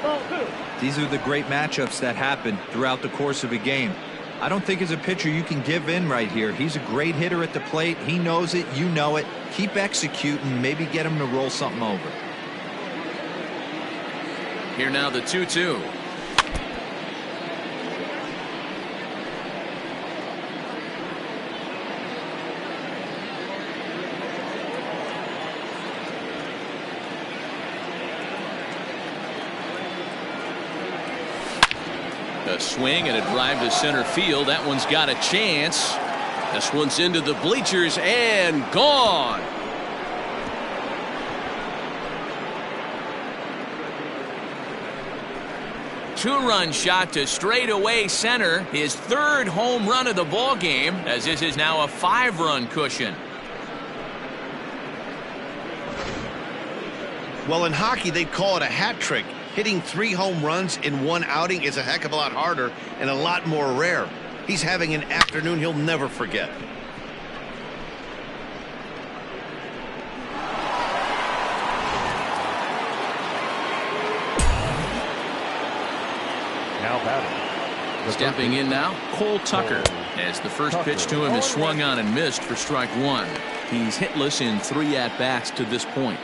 Ball 2. These are the great matchups that happen throughout the course of a game. I don't think as a pitcher you can give in right here. He's a great hitter at the plate. He knows it. You know it. Keep executing. Maybe get him to roll something over. Here now the 2-2. A swing and a drive to center field. That one's got a chance. This one's into the bleachers and gone. Two-run shot to straightaway center. His third home run of the ball game, as this is now a 5-run cushion. Well, in hockey, they call it a hat trick. Hitting 3 home runs in 1 outing is a heck of a lot harder and a lot more rare. He's having an afternoon he'll never forget. Now batting. Stepping in now, Cole Tucker, as the first pitch to him is swung on and missed for strike one. He's hitless in 3 at-bats to this point.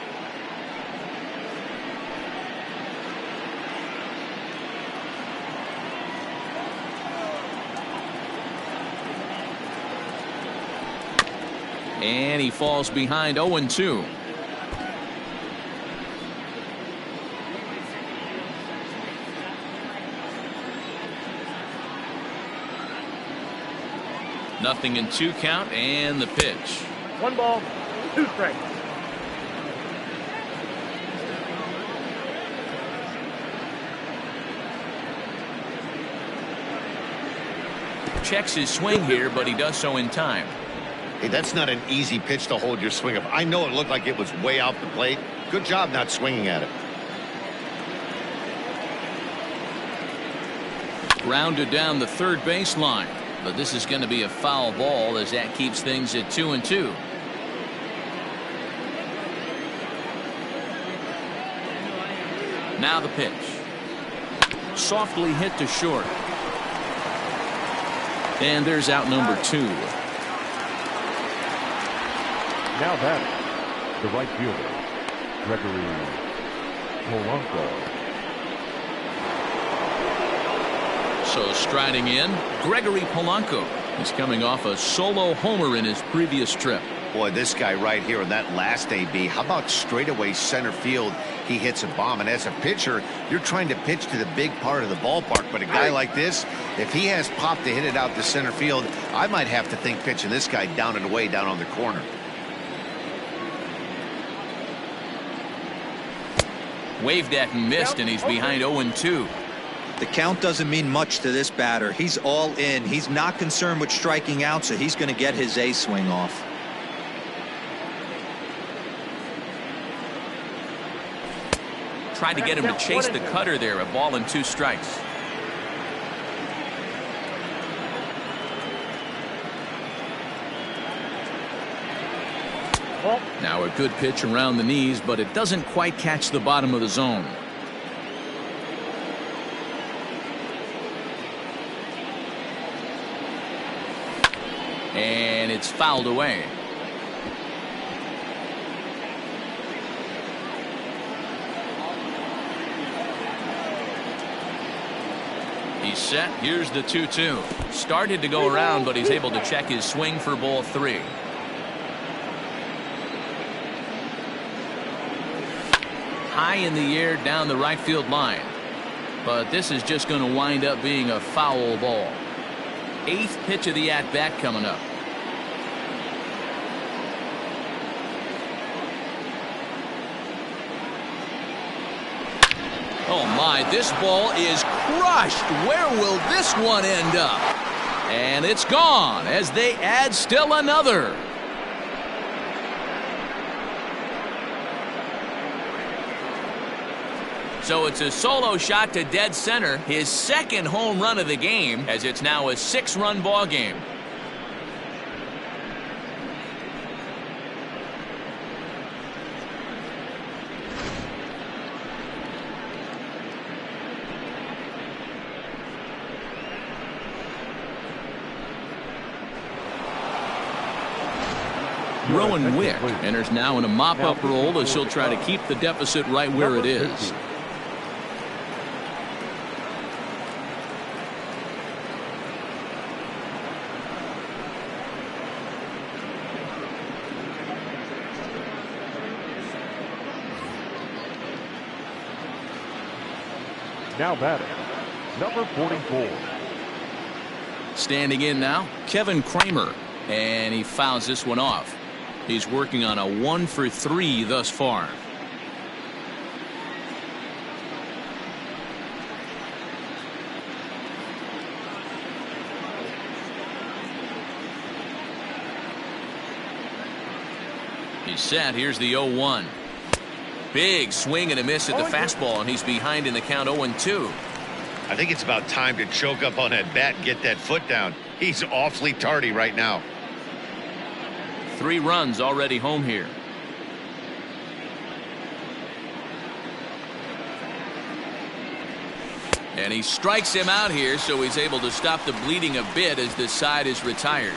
And he falls behind 0-2. Nothing in 2 count, and the pitch. 1 ball, 2 strikes. Checks his swing here, but he does so in time. Hey, that's not an easy pitch to hold your swing up. I know it looked like it was way off the plate. Good job not swinging at it. Grounded down the third baseline, but this is going to be a foul ball as that keeps things at 2-2. Now the pitch. Softly hit to short. And there's out number 2. Now batting, the right fielder, Gregory Polanco. So striding in, Gregory Polanco. He's coming off a solo homer in his previous trip. Boy, this guy right here in that last AB, how about straightaway center field? He hits a bomb, and as a pitcher, you're trying to pitch to the big part of the ballpark, but a guy like this, if he has pop to hit it out to center field, I might have to think pitching this guy down and away down on the corner. Waved at and missed, and he's behind 0-2. The count doesn't mean much to this batter. He's all in. He's not concerned with striking out, so he's going to get his A swing off. Tried to get him to chase the cutter there. A ball and 2 strikes. Now a good pitch around the knees, but it doesn't quite catch the bottom of the zone. And it's fouled away. He's set. Here's the 2-2. Started to go around, but he's able to check his swing for ball 3. High in the air down the right field line. But this is just going to wind up being a foul ball. 8th pitch of the at-bat coming up. Oh my, this ball is crushed. Where will this one end up? And it's gone as they add still another. So it's a solo shot to dead center, his 2nd home run of the game, as it's now a 6-run ball game. Rowan Wick enters now in a mop-up role as he'll try to keep the deficit right where it is. Now batting, number 44. Standing in now, Kevin Kramer, and he fouls this one off. He's working on a 1-for-3 thus far. He's set. Here's the 0-1. Big swing and a miss at the fastball, and he's behind in the count 0-2. I think it's about time to choke up on that bat and get that foot down. He's awfully tardy right now. 3 runs already home here. And he strikes him out here, so he's able to stop the bleeding a bit as this side is retired.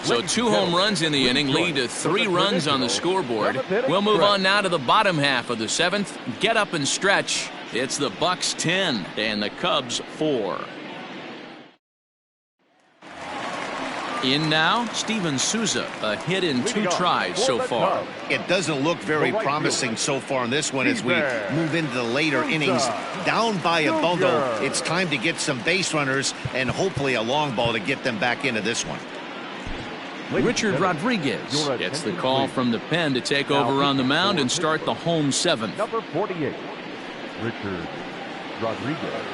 So 2 home runs in the inning lead to 3 runs on the scoreboard. We'll move on now to the bottom half of the 7th. Get up and stretch. It's the Bucks 10 and the Cubs 4. In now, Steven Souza, a hit in 2 tries so far. It doesn't look very promising so far in this one as we move into the later innings. Down by a bundle, it's time to get some base runners and hopefully a long ball to get them back into this one. Richard Rodriguez gets the call from the pen to take over on the mound and start the home 7th. Number 48, Richard Rodriguez.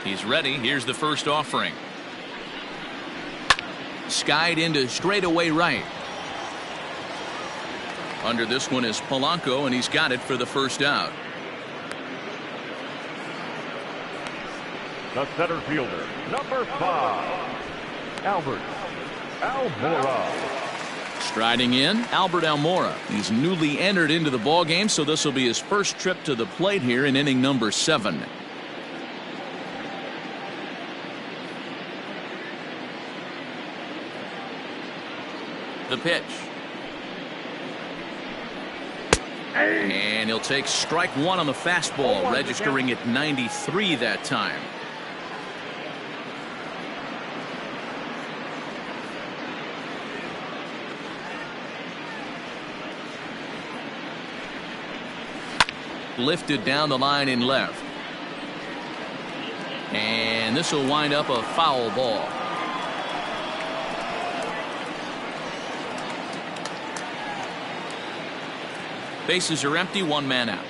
He's ready. Here's the first offering. Skied into straightaway right. Under this one is Polanco, and he's got it for the first out. The center fielder, number 5, Albert Almora. Striding in, Albert Almora. He's newly entered into the ballgame, so this will be his first trip to the plate here in inning number 7. The pitch. And he'll take strike 1 on the fastball, registering at 93 that time. Lifted down the line in left. And this will wind up a foul ball. Bases are empty, 1 man out.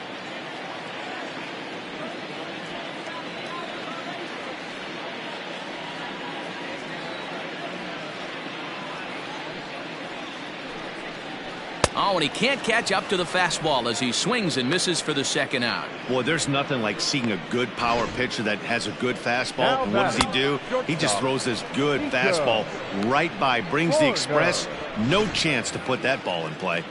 Oh, and he can't catch up to the fastball as he swings and misses for the second out. Boy, there's nothing like seeing a good power pitcher that has a good fastball. And what does he do? He just throws this good fastball right by, brings the express. No chance to put that ball in play.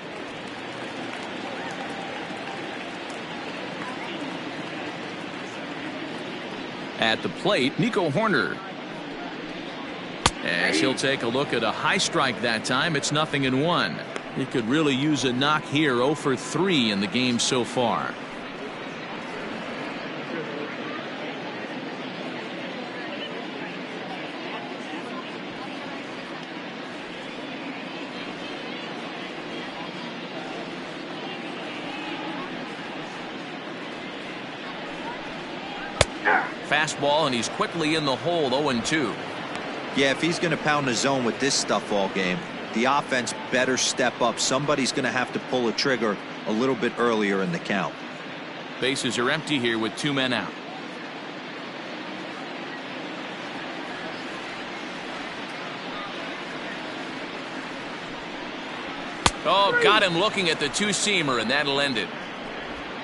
At the plate, Nico Hoerner. As he'll take a look at a high strike that time, it's 0-1. He could really use a knock here. 0 for 3 in the game so far. Fastball, and he's quickly in the hole. 0-2. Yeah, if he's going to pound the zone with this stuff all game, the offense better step up. Somebody's going to have to pull a trigger a little bit earlier in the count. Bases are empty here with 2 men out. Oh, got him looking at the two-seamer, and that'll end it.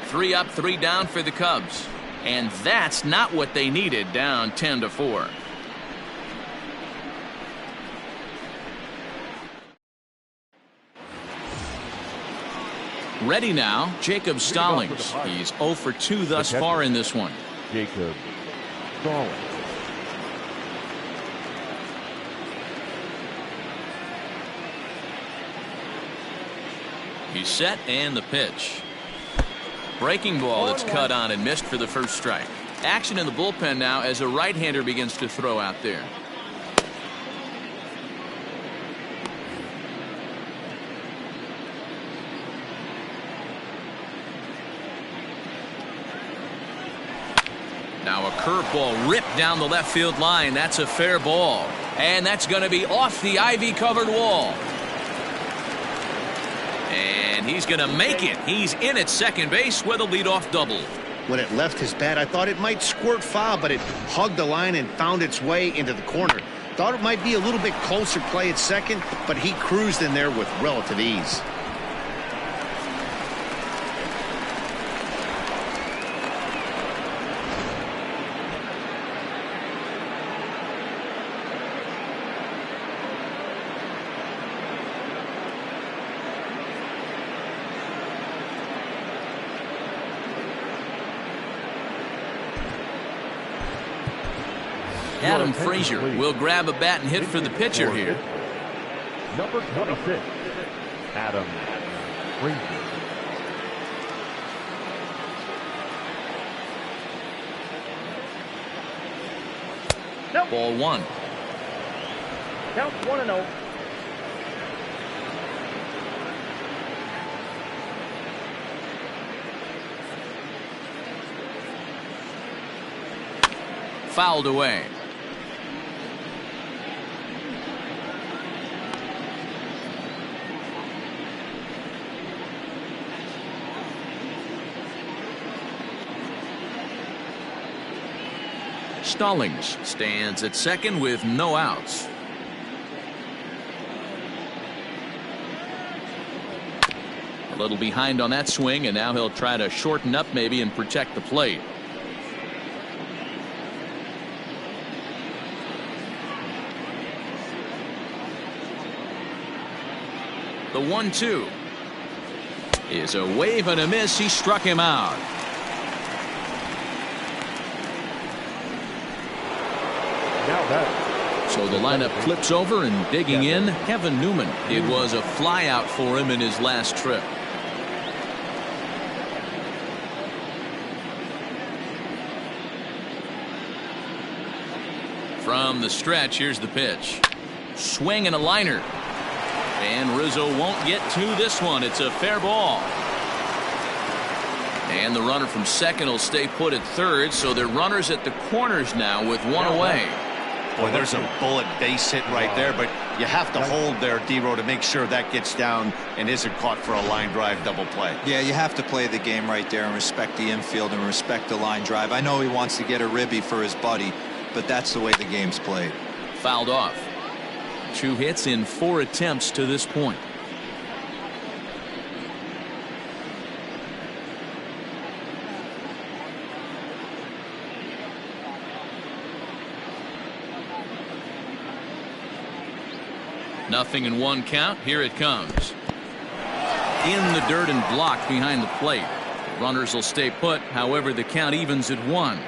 3 up, 3 down for the Cubs. And that's not what they needed, down 10-4. Ready now, Jacob Stallings. He's 0 for 2 thus far in this one. Jacob Stallings. He's set, and the pitch. Breaking ball that's cut on and missed for the first strike. Action in the bullpen now as a right-hander begins to throw out there. Now a curveball ripped down the left field line. That's a fair ball. And that's going to be off the ivy-covered wall. And he's going to make it. He's in at second base with a leadoff double. When it left his bat, I thought it might squirt foul, but it hugged the line and found its way into the corner. Thought it might be a little bit closer play at second, but he cruised in there with relative ease. Adam Frazier will grab a bat and hit for the pitcher here. Number 26, Adam Frazier. Nope. Ball 1. Count 1-0. Fouled away. Stallings stands at second with no outs. little behind on that swing, and now he'll try to shorten up maybe and protect the plate. The 1-2 is a wave and a miss. He struck him out. Now that. So the lineup flips over, and digging in, Kevin Newman. It was a fly out for him in his last trip. From the stretch, here's the pitch. Swing and a liner. And Rizzo won't get to this one. It's a fair ball. And the runner from second will stay put at third, so they're runners at the corners now with one away. Boy, there's a bullet base hit right there, but you have to hold there, D-Row, to make sure that gets down and isn't caught for a line drive double play. Yeah, you have to play the game right there and respect the infield and respect the line drive. I know he wants to get a ribby for his buddy, but that's the way the game's played. Fouled off. 2 hits in 4 attempts to this point. Nothing in 1 count. Here it comes. In the dirt and blocked behind the plate. Runners will stay put. However, the count evens at 1.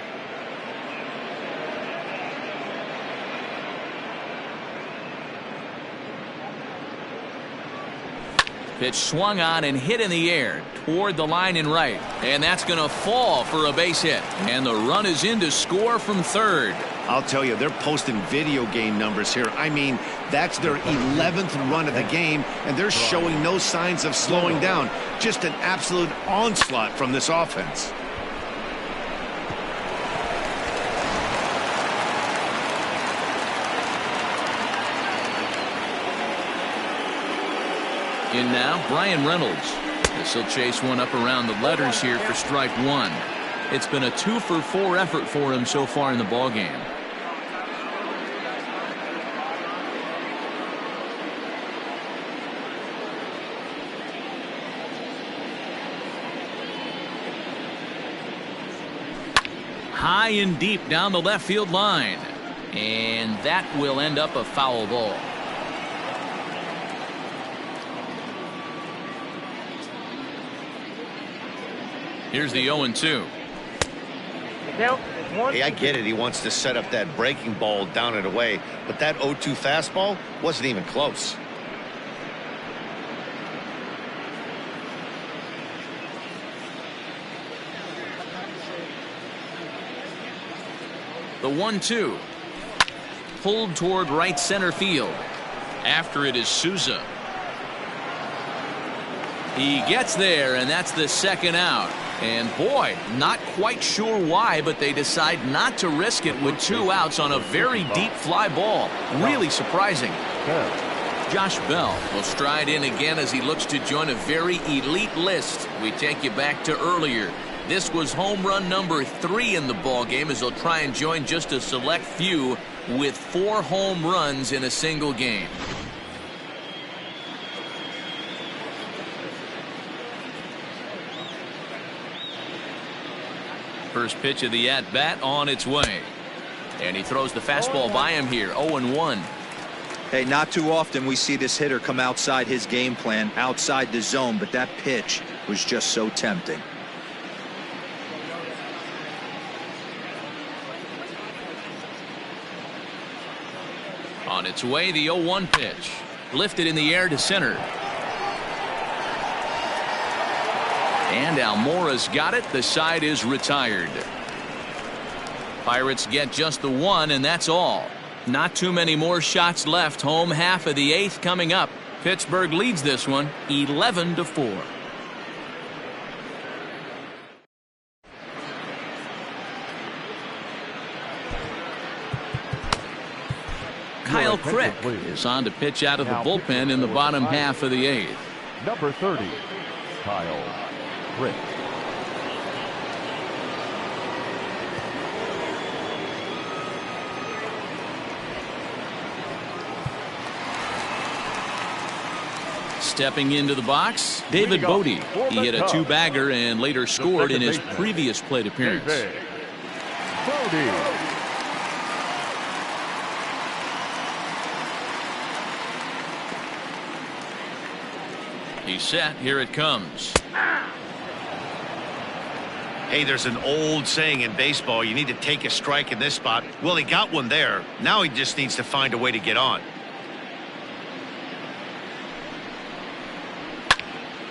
Pitch swung on and hit in the air toward the line in right, and that's going to fall for a base hit, and the run is in to score from third. I'll tell you, they're posting video game numbers here. I mean, that's their 11th run of the game, and they're showing no signs of slowing down. Just an absolute onslaught from this offense. In now, Brian Reynolds. This will chase one up around the letters here for strike 1. It's been a 2-for-4 effort for him so far in the ballgame. High and deep down the left field line, and that will end up a foul ball. Here's the 0-2. Hey, I get it. He wants to set up that breaking ball down and away, but that 0-2 fastball wasn't even close. The 1-2 pulled toward right center field. After it is Souza. He gets there, and that's the second out. And boy, not quite sure why, but they decide not to risk it with 2 outs on a very deep fly ball. Really surprising. Josh Bell will stride in again as he looks to join a very elite list. We take you back to earlier. This was home run number 3 in the ball game, as he'll try and join just a select few with 4 home runs in a single game. First pitch of the at-bat on its way. And he throws the fastball by him here. 0-1. Hey, not too often we see this hitter come outside his game plan, outside the zone, but that pitch was just so tempting. On its way, the 0-1 pitch. Lifted in the air to center. And Almora's got it. The side is retired. Pirates get just the 1, and that's all. Not too many more shots left. Home half of the 8th coming up. Pittsburgh leads this one 11-4. Kyle Crick is on to pitch out of the bullpen in the bottom half of the 8th. Number 30, Kyle Crick. Stepping into the box, David Bodie. He hit a two-bagger and later scored in his previous plate appearance. Bodie. He's set. Here it comes. Hey, there's an old saying in baseball, you need to take a strike in this spot. Well, he got one there. Now he just needs to find a way to get on.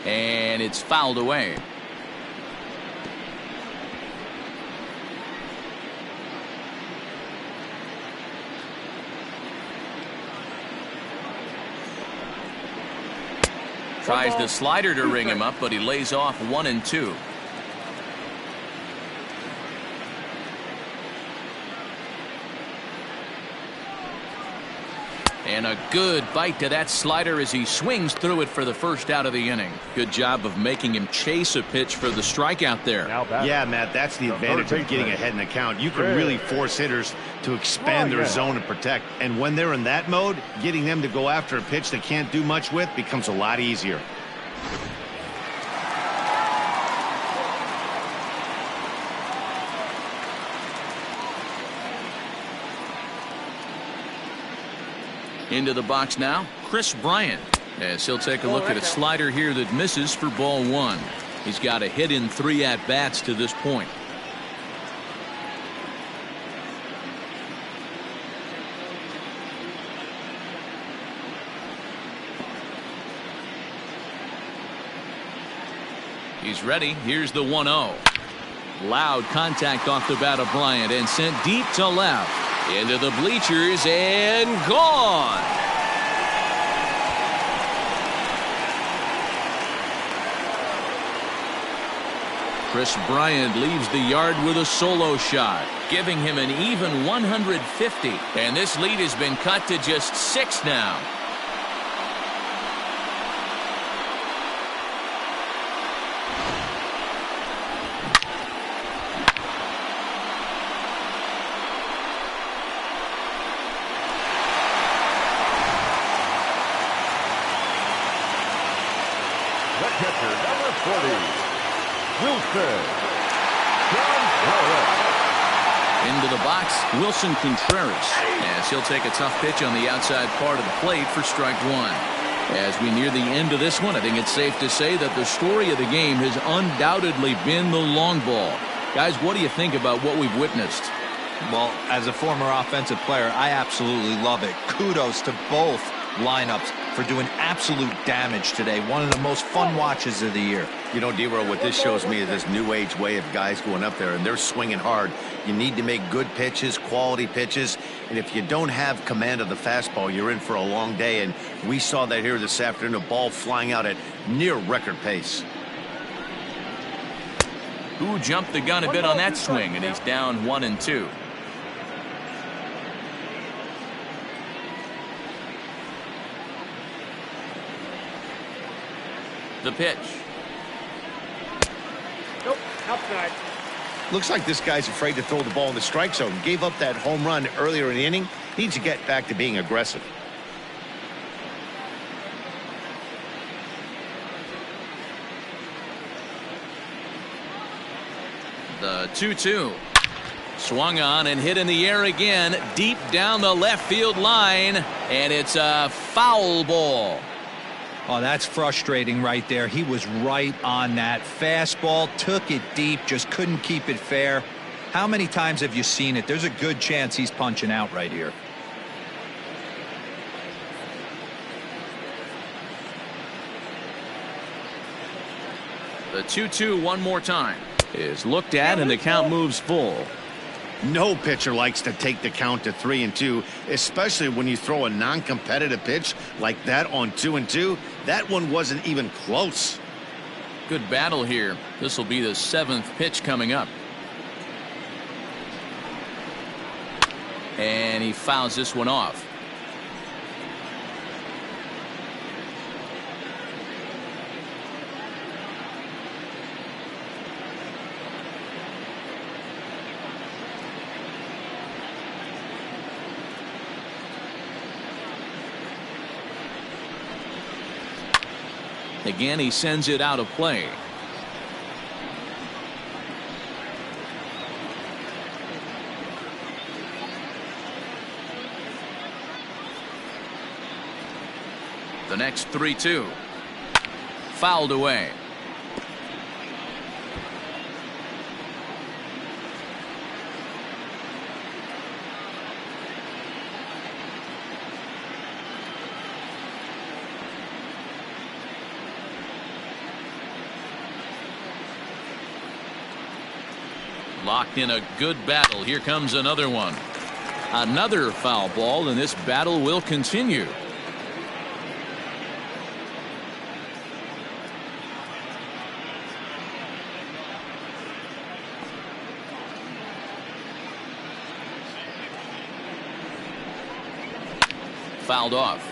And it's fouled away. Tries the slider to ring him up, but he lays off 1-2. And a good bite to that slider as he swings through it for the first out of the inning. Good job of making him chase a pitch for the strikeout there. Yeah, Matt, that's the advantage of getting ahead in the count. You can really force hitters to expand their zone and protect. And when they're in that mode, getting them to go after a pitch they can't do much with becomes a lot easier. Into the box now, Kris Bryant, as he'll take a look at a slider here that misses for ball one. He's got a hit in 3 at-bats to this point. He's ready. Here's the 1-0. Loud contact off the bat of Bryant and sent deep to left. Into the bleachers and gone. Kris Bryant leaves the yard with a solo shot, giving him an even 150. And this lead has been cut to just 6 now. Into the box, Wilson Contreras, as he'll take a tough pitch on the outside part of the plate for strike one. As we near the end of this one, I think it's safe to say that the story of the game has undoubtedly been the long ball. Guys, what do you think about what we've witnessed? Well, as a former offensive player, I absolutely love it. Kudos to both lineups for doing absolute damage today. One of the most fun watches of the year. You know, D-Row, what this shows me is this new age way of guys going up there and they're swinging hard. You need to make good pitches, quality pitches, and if you don't have command of the fastball, you're in for a long day, and we saw that here this afternoon, a ball flying out at near record pace. Who jumped the gun a bit on that swing, and he's down 1-2. The pitch. Nope, outside. Looks like this guy's afraid to throw the ball in the strike zone. Gave up that home run earlier in the inning. Needs to get back to being aggressive. The 2-2. Swung on and hit in the air again, deep down the left field line, and it's a foul ball. Oh, that's frustrating right there. He was right on that. Fastball, took it deep, just couldn't keep it fair. How many times have you seen it? There's a good chance he's punching out right here. The 2-2 one more time is looked at, and the count moves full. No pitcher likes to take the count to 3-2, especially when you throw a non-competitive pitch like that on 2-2. That one wasn't even close. Good battle here. This will be the 7th pitch coming up. And he fouls this one off. Again, he sends it out of play. The next 3-2. Fouled away. Locked in a good battle. Here comes another one. Another foul ball, and this battle will continue. Fouled off.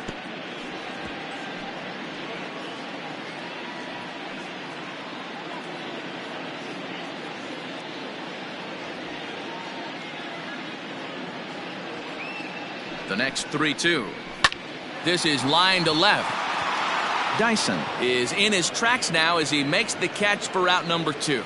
The next 3-2. This is line to left. Dyson is in his tracks now as he makes the catch for out number 2.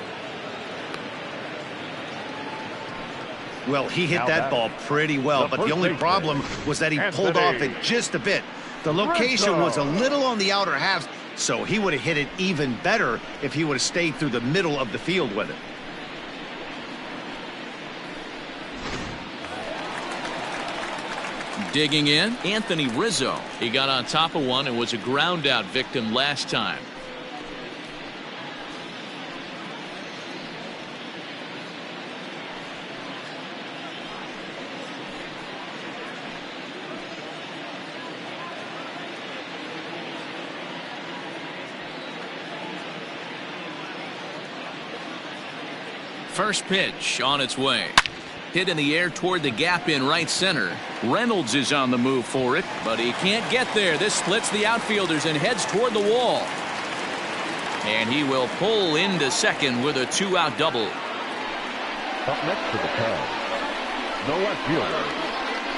Well, he hit that ball pretty well, but the only problem was that he pulled off it just a bit. The location was a little on the outer half, so he would have hit it even better if he would have stayed through the middle of the field with it. Digging in, Anthony Rizzo. He got on top of one and was a ground out victim last time. First pitch on its way. Hit in the air toward the gap in right center. Reynolds is on the move for it, but he can't get there. This splits the outfielders and heads toward the wall. And he will pull into second with a 2-out double. Up next to the Cubs, the left fielder,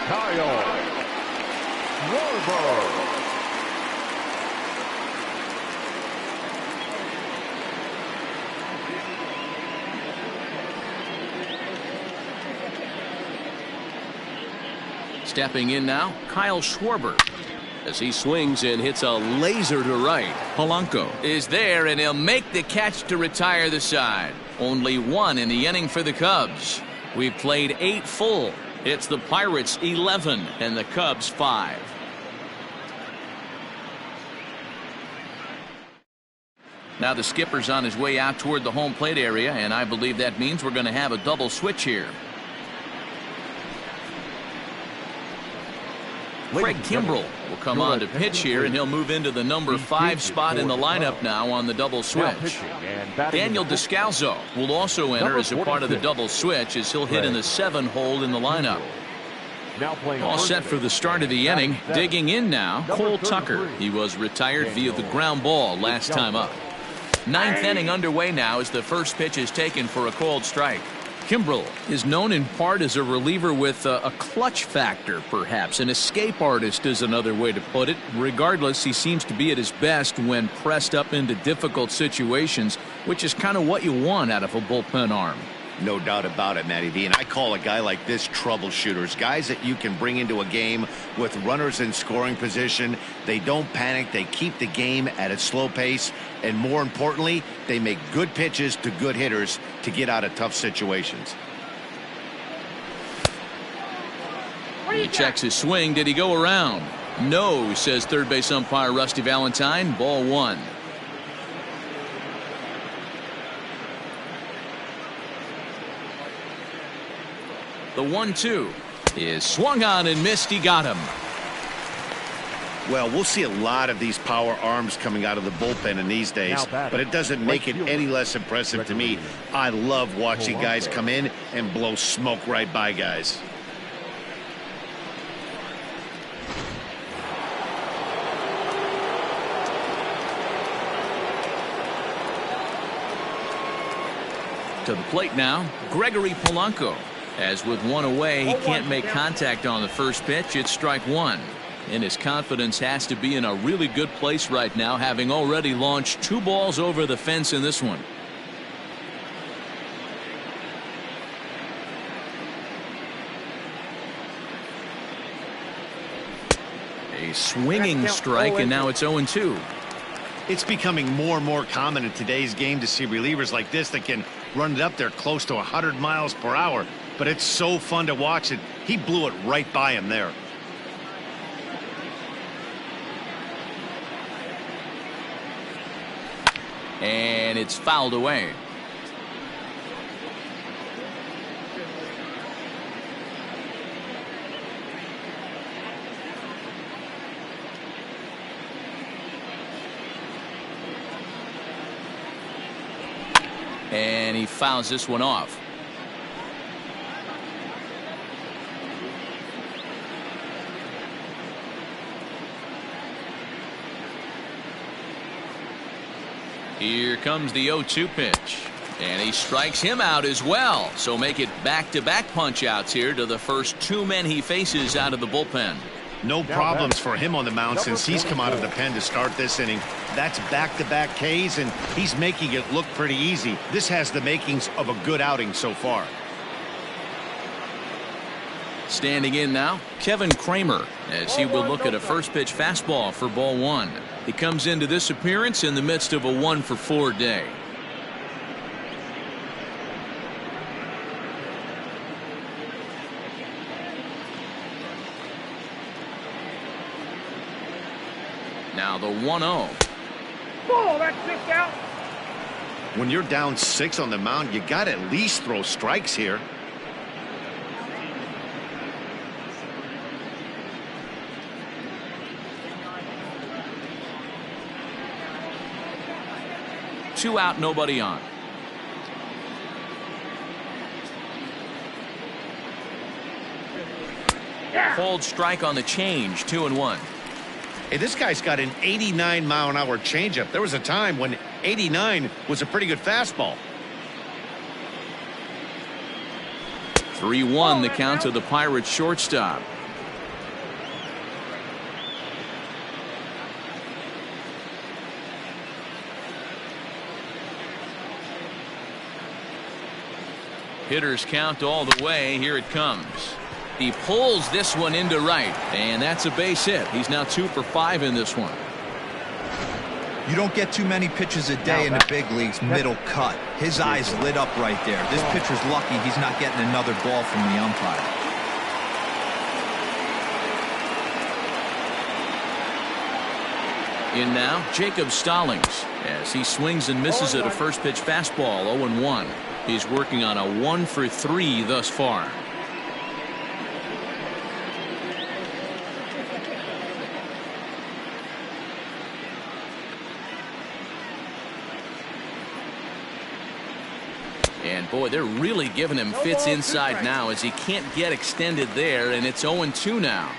Kyle Schwarber. Stepping in now, Kyle Schwarber. As he swings and hits a laser to right. Polanco is there, and he'll make the catch to retire the side. Only one in the inning for the Cubs. We've played 8 full. It's the Pirates 11 and the Cubs 5. Now the skipper's on his way out toward the home plate area, and I believe that means we're going to have a double switch here. Craig Kimbrell will come on to pitch here, and he'll move into the number 5 spot in the lineup now on the double switch. Daniel Descalso will also enter as a part of the double switch as he'll hit in the 7 hole in the lineup. All set for the start of the inning. Digging in now, Cole Tucker. He was retired via the ground ball last time up. 9th inning underway now as the first pitch is taken for a called strike. Kimbrell is known in part as a reliever with a clutch factor, perhaps. An escape artist is another way to put it. Regardless, he seems to be at his best when pressed up into difficult situations, which is kind of what you want out of a bullpen arm. No doubt about it, Matty V. And I call a guy like this troubleshooters. Guys that you can bring into a game with runners in scoring position. They don't panic. They keep the game at a slow pace. And more importantly, they make good pitches to good hitters to get out of tough situations. He checks his swing. Did he go around? No, says third base umpire Rusty Valentine. Ball 1. The 1-2 is swung on and missed. He got him. Well, we'll see a lot of these power arms coming out of the bullpen in these days, but it doesn't make it any less impressive to me. I love watching guys come in and blow smoke right by guys. To the plate now, Gregory Polanco. As with one away, he can't make contact on the first pitch. It's strike 1. And his confidence has to be in a really good place right now, having already launched 2 balls over the fence in this one. A swinging strike, and now it's 0-2. It's becoming more and more common in today's game to see relievers like this that can run it up there close to 100 miles per hour. But it's so fun to watch it. He blew it right by him there. And it's fouled away. And he fouls this one off. Here comes the 0-2 pitch. And he strikes him out as well. So make it back-to-back punch-outs here to the first 2 men he faces out of the bullpen. No problems for him on the mound since he's come out of the pen to start this inning. That's back-to-back Ks, and he's making it look pretty easy. This has the makings of a good outing so far. Standing in now, Kevin Kramer, as he will look at a first-pitch fastball for ball 1. He comes into this appearance in the midst of a 1-for-4 day. Now the 1-0. Ball, that's 6 out. When you're down 6 on the mound, you got to at least throw strikes here. Two out, nobody on. Hold strike on the change, 2-1. Hey, this guy's got an 89-mile-an-hour changeup. There was a time when 89 was a pretty good fastball. 3-1 the count to the Pirates shortstop. Hitters count all the way. Here it comes. He pulls this one into right, and that's a base hit. He's now 2 for 5 in this one. You don't get too many pitches a day in the big leagues middle cut. His eyes lit up right there. This pitcher's lucky he's not getting another ball from the umpire. In now, Jacob Stallings, as he swings and misses at a first pitch fastball, 0-1. He's working on a 1-for-3 thus far. And boy, they're really giving him fits inside now as he can't get extended there, and it's 0-2 now.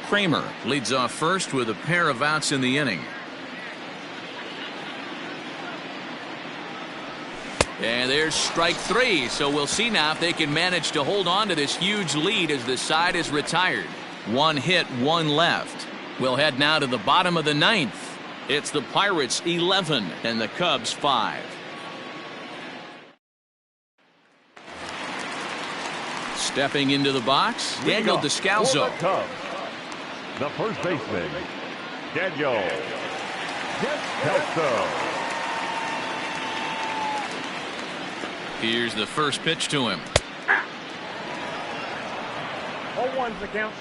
Kramer leads off first with a pair of outs in the inning. And there's strike 3, so we'll see now if they can manage to hold on to this huge lead as the side is retired. 1 hit, 1 left. We'll head now to the bottom of the 9th. It's the Pirates 11 and the Cubs 5. Stepping into the box, Daniel Descalso. The first baseman, Daniel Descalso. Here's the first pitch to him. 0-1's the count.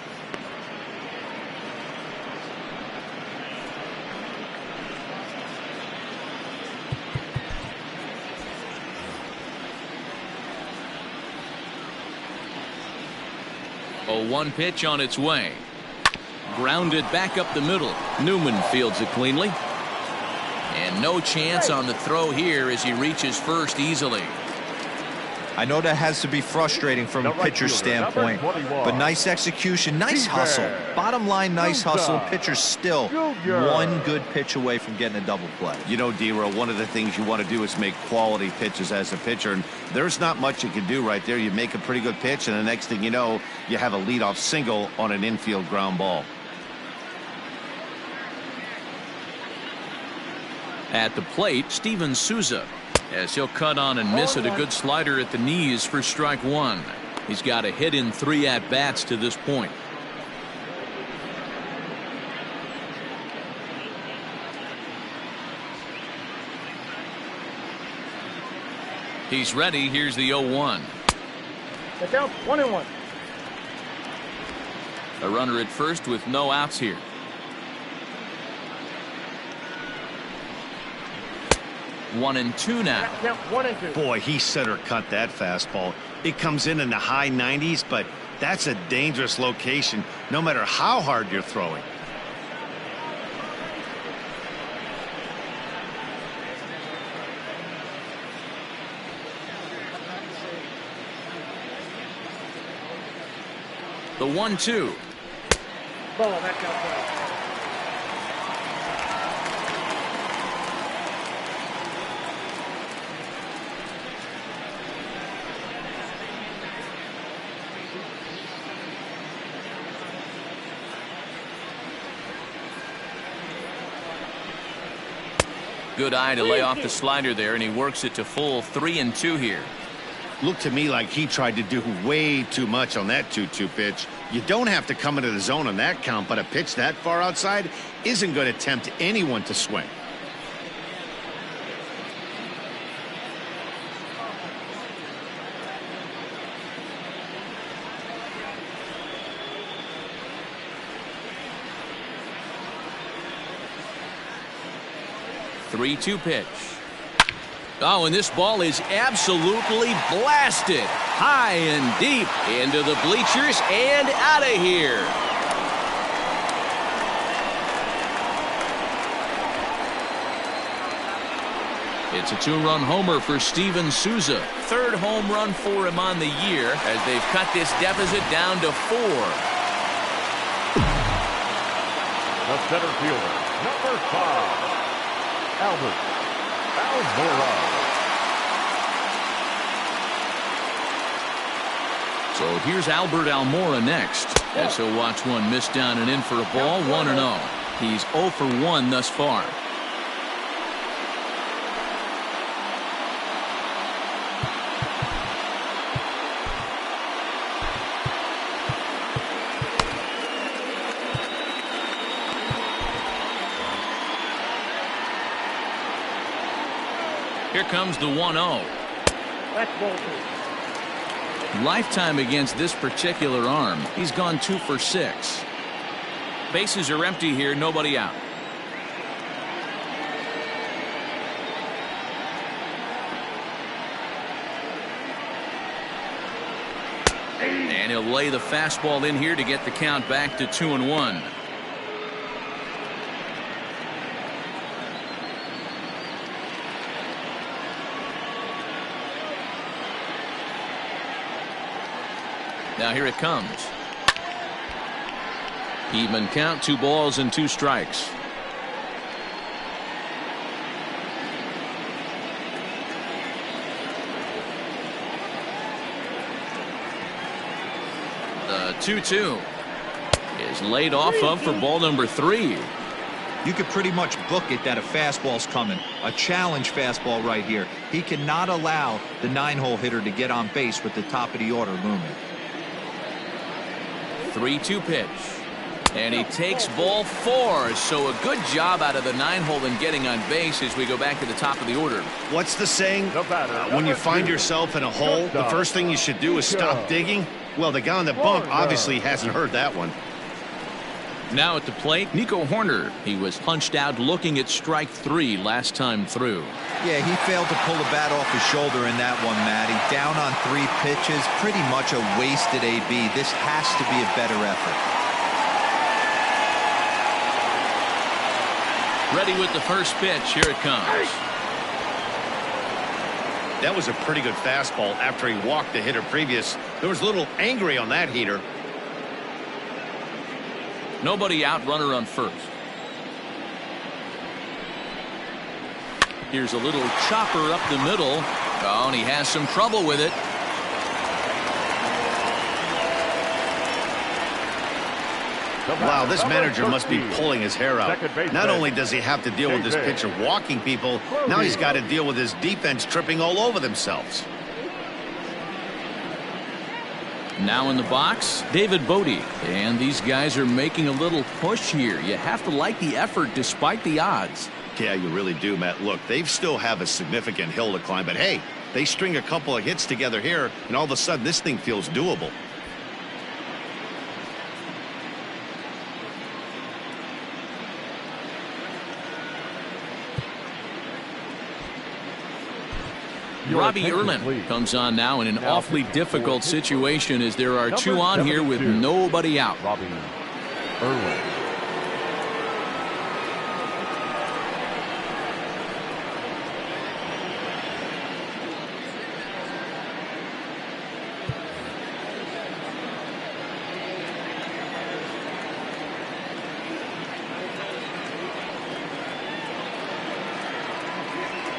A 1 pitch on its way. Grounded back up the middle. Newman fields it cleanly. And no chance on the throw here as he reaches first easily. I know that has to be frustrating from a pitcher's standpoint, but nice execution, nice hustle. Bottom line, nice hustle. Pitcher's still one good pitch away from getting a double play. You know, D-Row, one of the things you want to do is make quality pitches as a pitcher, and there's not much you can do right there. You make a pretty good pitch, and the next thing you know, you have a leadoff single on an infield ground ball. At the plate, Steven Souza, as he'll cut on and miss at a good slider at the knees for strike one. He's got a hit in 3 at-bats to this point. He's ready. Here's the 0-1. The count's 1-1. A runner at first with no outs here. One and two now. Count 1-2. Boy, he center cut that fastball. It comes in the high 90s, but that's a dangerous location no matter how hard you're throwing. The 1-2. Ball, that counts. Good eye to lay off the slider there, and he works it to full 3-2 here. Looked to me like he tried to do way too much on that 2-2 pitch. You don't have to come into the zone on that count, but a pitch that far outside isn't going to tempt anyone to swing. Three-two pitch. Oh, and this ball is absolutely blasted. High and deep into the bleachers and out of here. It's a 2-run homer for Steven Souza. 3rd home run for him on the year as they've cut this deficit down to 4. The center fielder, number 5, Albert Almora. So here's Albert Almora next, as he'll watch one miss down and in for a ball. 1-0. He's 0 for 1 thus far. Here comes the 1-0. That's ball 2. Lifetime against this particular arm. He's gone 2 for 6. Bases are empty here, nobody out. And he'll lay the fastball in here to get the count back to 2-1. Now here it comes. Even count, 2 balls and 2 strikes. The 2-2 is laid off of for ball number 3. You could pretty much book it that a fastball's coming. A challenge fastball right here. He cannot allow the 9-hole hitter to get on base with the top of the order looming. 3-2 pitch. And he takes ball 4. So a good job out of the 9-hole in getting on base as we go back to the top of the order. What's the saying? When you find yourself in a hole, the first thing you should do is stop digging. Well, the guy on the bump obviously hasn't heard that one. Now at the plate, Nico Hoerner. He was punched out looking at strike 3 last time through. Yeah, he failed to pull the bat off his shoulder in that one, Matty. Down on 3 pitches, pretty much a wasted AB. This has to be a better effort. Ready with the first pitch. Here it comes. That was a pretty good fastball after he walked the hitter previous. There was a little angry on that heater. Nobody out, runner on first. Here's a little chopper up the middle. Oh, and he has some trouble with it. Wow, this manager must be pulling his hair out. Not only does he have to deal with this pitcher walking people, now he's got to deal with his defense tripping all over themselves. Now in the box, David Bodie. And these guys are making a little push here. You have to like the effort despite the odds. Yeah, you really do, Matt. Look, they still have a significant hill to climb, but hey, they string a couple of hits together here, and all of a sudden this thing feels doable. Robbie Erlin comes on now in an awfully difficult situation as there are two on here with nobody out. Robbie Erlin.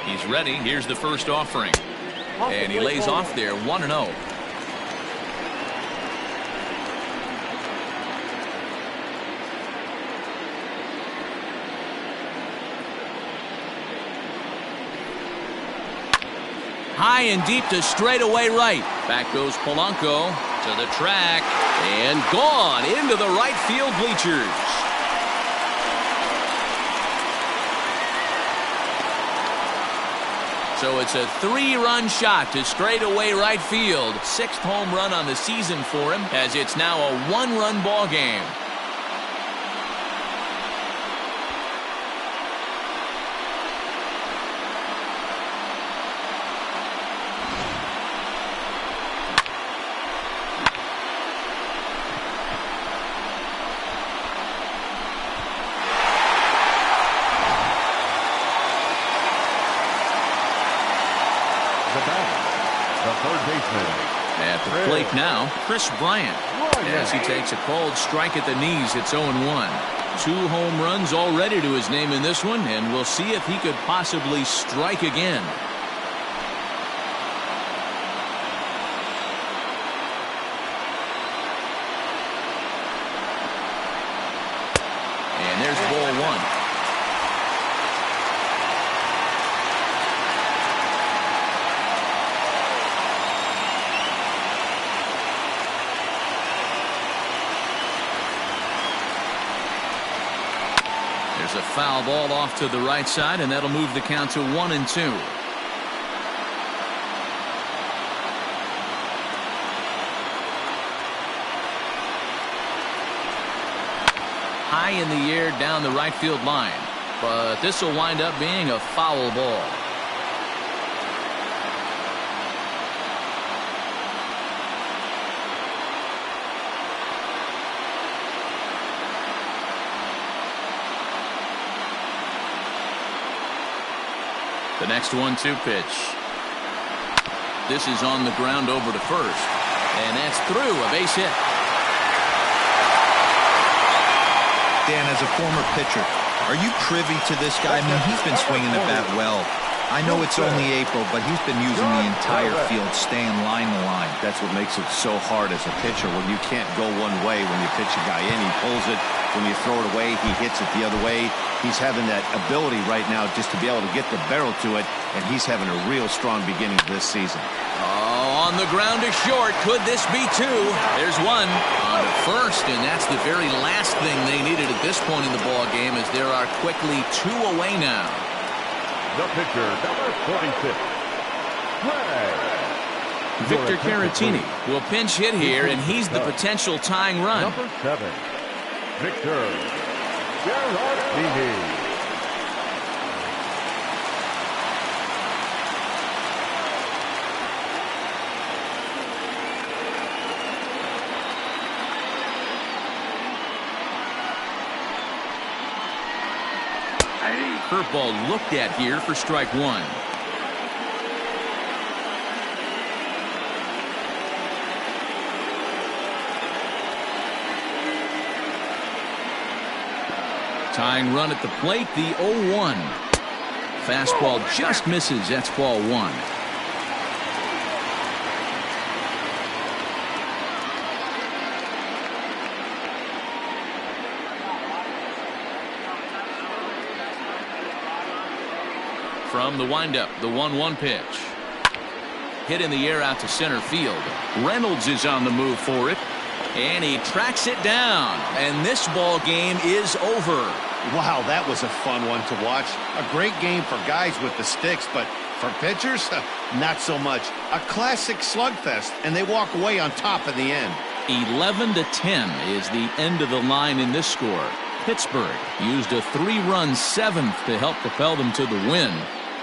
He's ready. Here's the first offering. And he lays off there 1-0. High and deep to straightaway right. Back goes Polanco to the track and gone into the right field bleachers. So it's a 3-run shot to straightaway right field. 6th home run on the season for him, as it's now a 1-run ball game. At the plate now, Chris Bryant. As he takes a cold strike at the knees, it's 0-1. 2 home runs already to his name in this one, and we'll see if he could possibly strike again. And there's ball 1. There's a foul ball off to the right side, and that'll move the count to 1-2. High in the air down the right field line, but this will wind up being a foul ball. The next 1-2 pitch. This is on the ground over to first. And that's through, a base hit. Dan, as a former pitcher, are you privy to this guy? I mean, he's been swinging the bat well. I know it's only April, but he's been using the entire field, staying line to line. That's what makes it so hard as a pitcher when you can't go one way when you pitch a guy in. He pulls it. When you throw it away, he hits it the other way. He's having that ability right now just to be able to get the barrel to it, and he's having a real strong beginning of this season. Oh, on the ground to short. Could this be 2? There's 1 on to first, and that's the very last thing they needed at this point in the ball game, as there are quickly 2 away now. The pitcher, number 46, Victor Caratini will pinch hit here, and he's the potential tying run. Number 7, Victor Caratini. Curveball looked at here for strike 1. Tying run at the plate, the 0-1. Fastball just misses. That's ball one. From the windup, the 1-1 pitch. Hit in the air out to center field. Reynolds is on the move for it. And he tracks it down. And this ball game is over. Wow, that was a fun one to watch. A great game for guys with the sticks, but for pitchers, not so much. A classic slugfest, and they walk away on top in the end. 11-10 is the end of the line in this score. Pittsburgh used a 3-run seventh to help propel them to the win.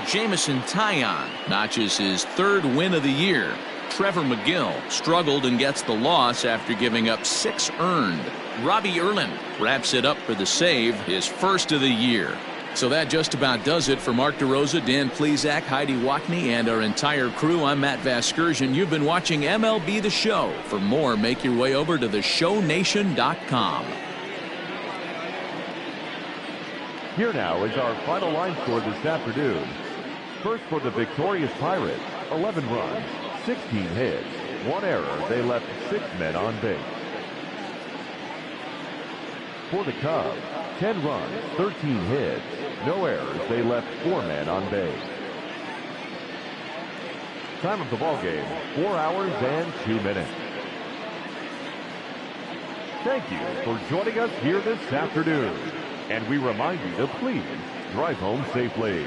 Jameson Taillon notches his third win of the year. Trevor McGill struggled and gets the loss after giving up 6 earned. Robbie Erlin wraps it up for the save, his first of the year. So that just about does it for Mark DeRosa, Dan Plesac, Heidi Wackney, and our entire crew. I'm Matt Vasgersian. You've been watching MLB The Show. For more, make your way over to theshownation.com. Here now is our final line score this afternoon. First for the victorious Pirates, 11 runs, 16 hits, 1 error. They left 6 men on base. For the Cubs, 10 runs, 13 hits, no errors. They left 4 men on base. Time of the ball game, 4 hours and 2 minutes. Thank you for joining us here this afternoon. And we remind you to please drive home safely.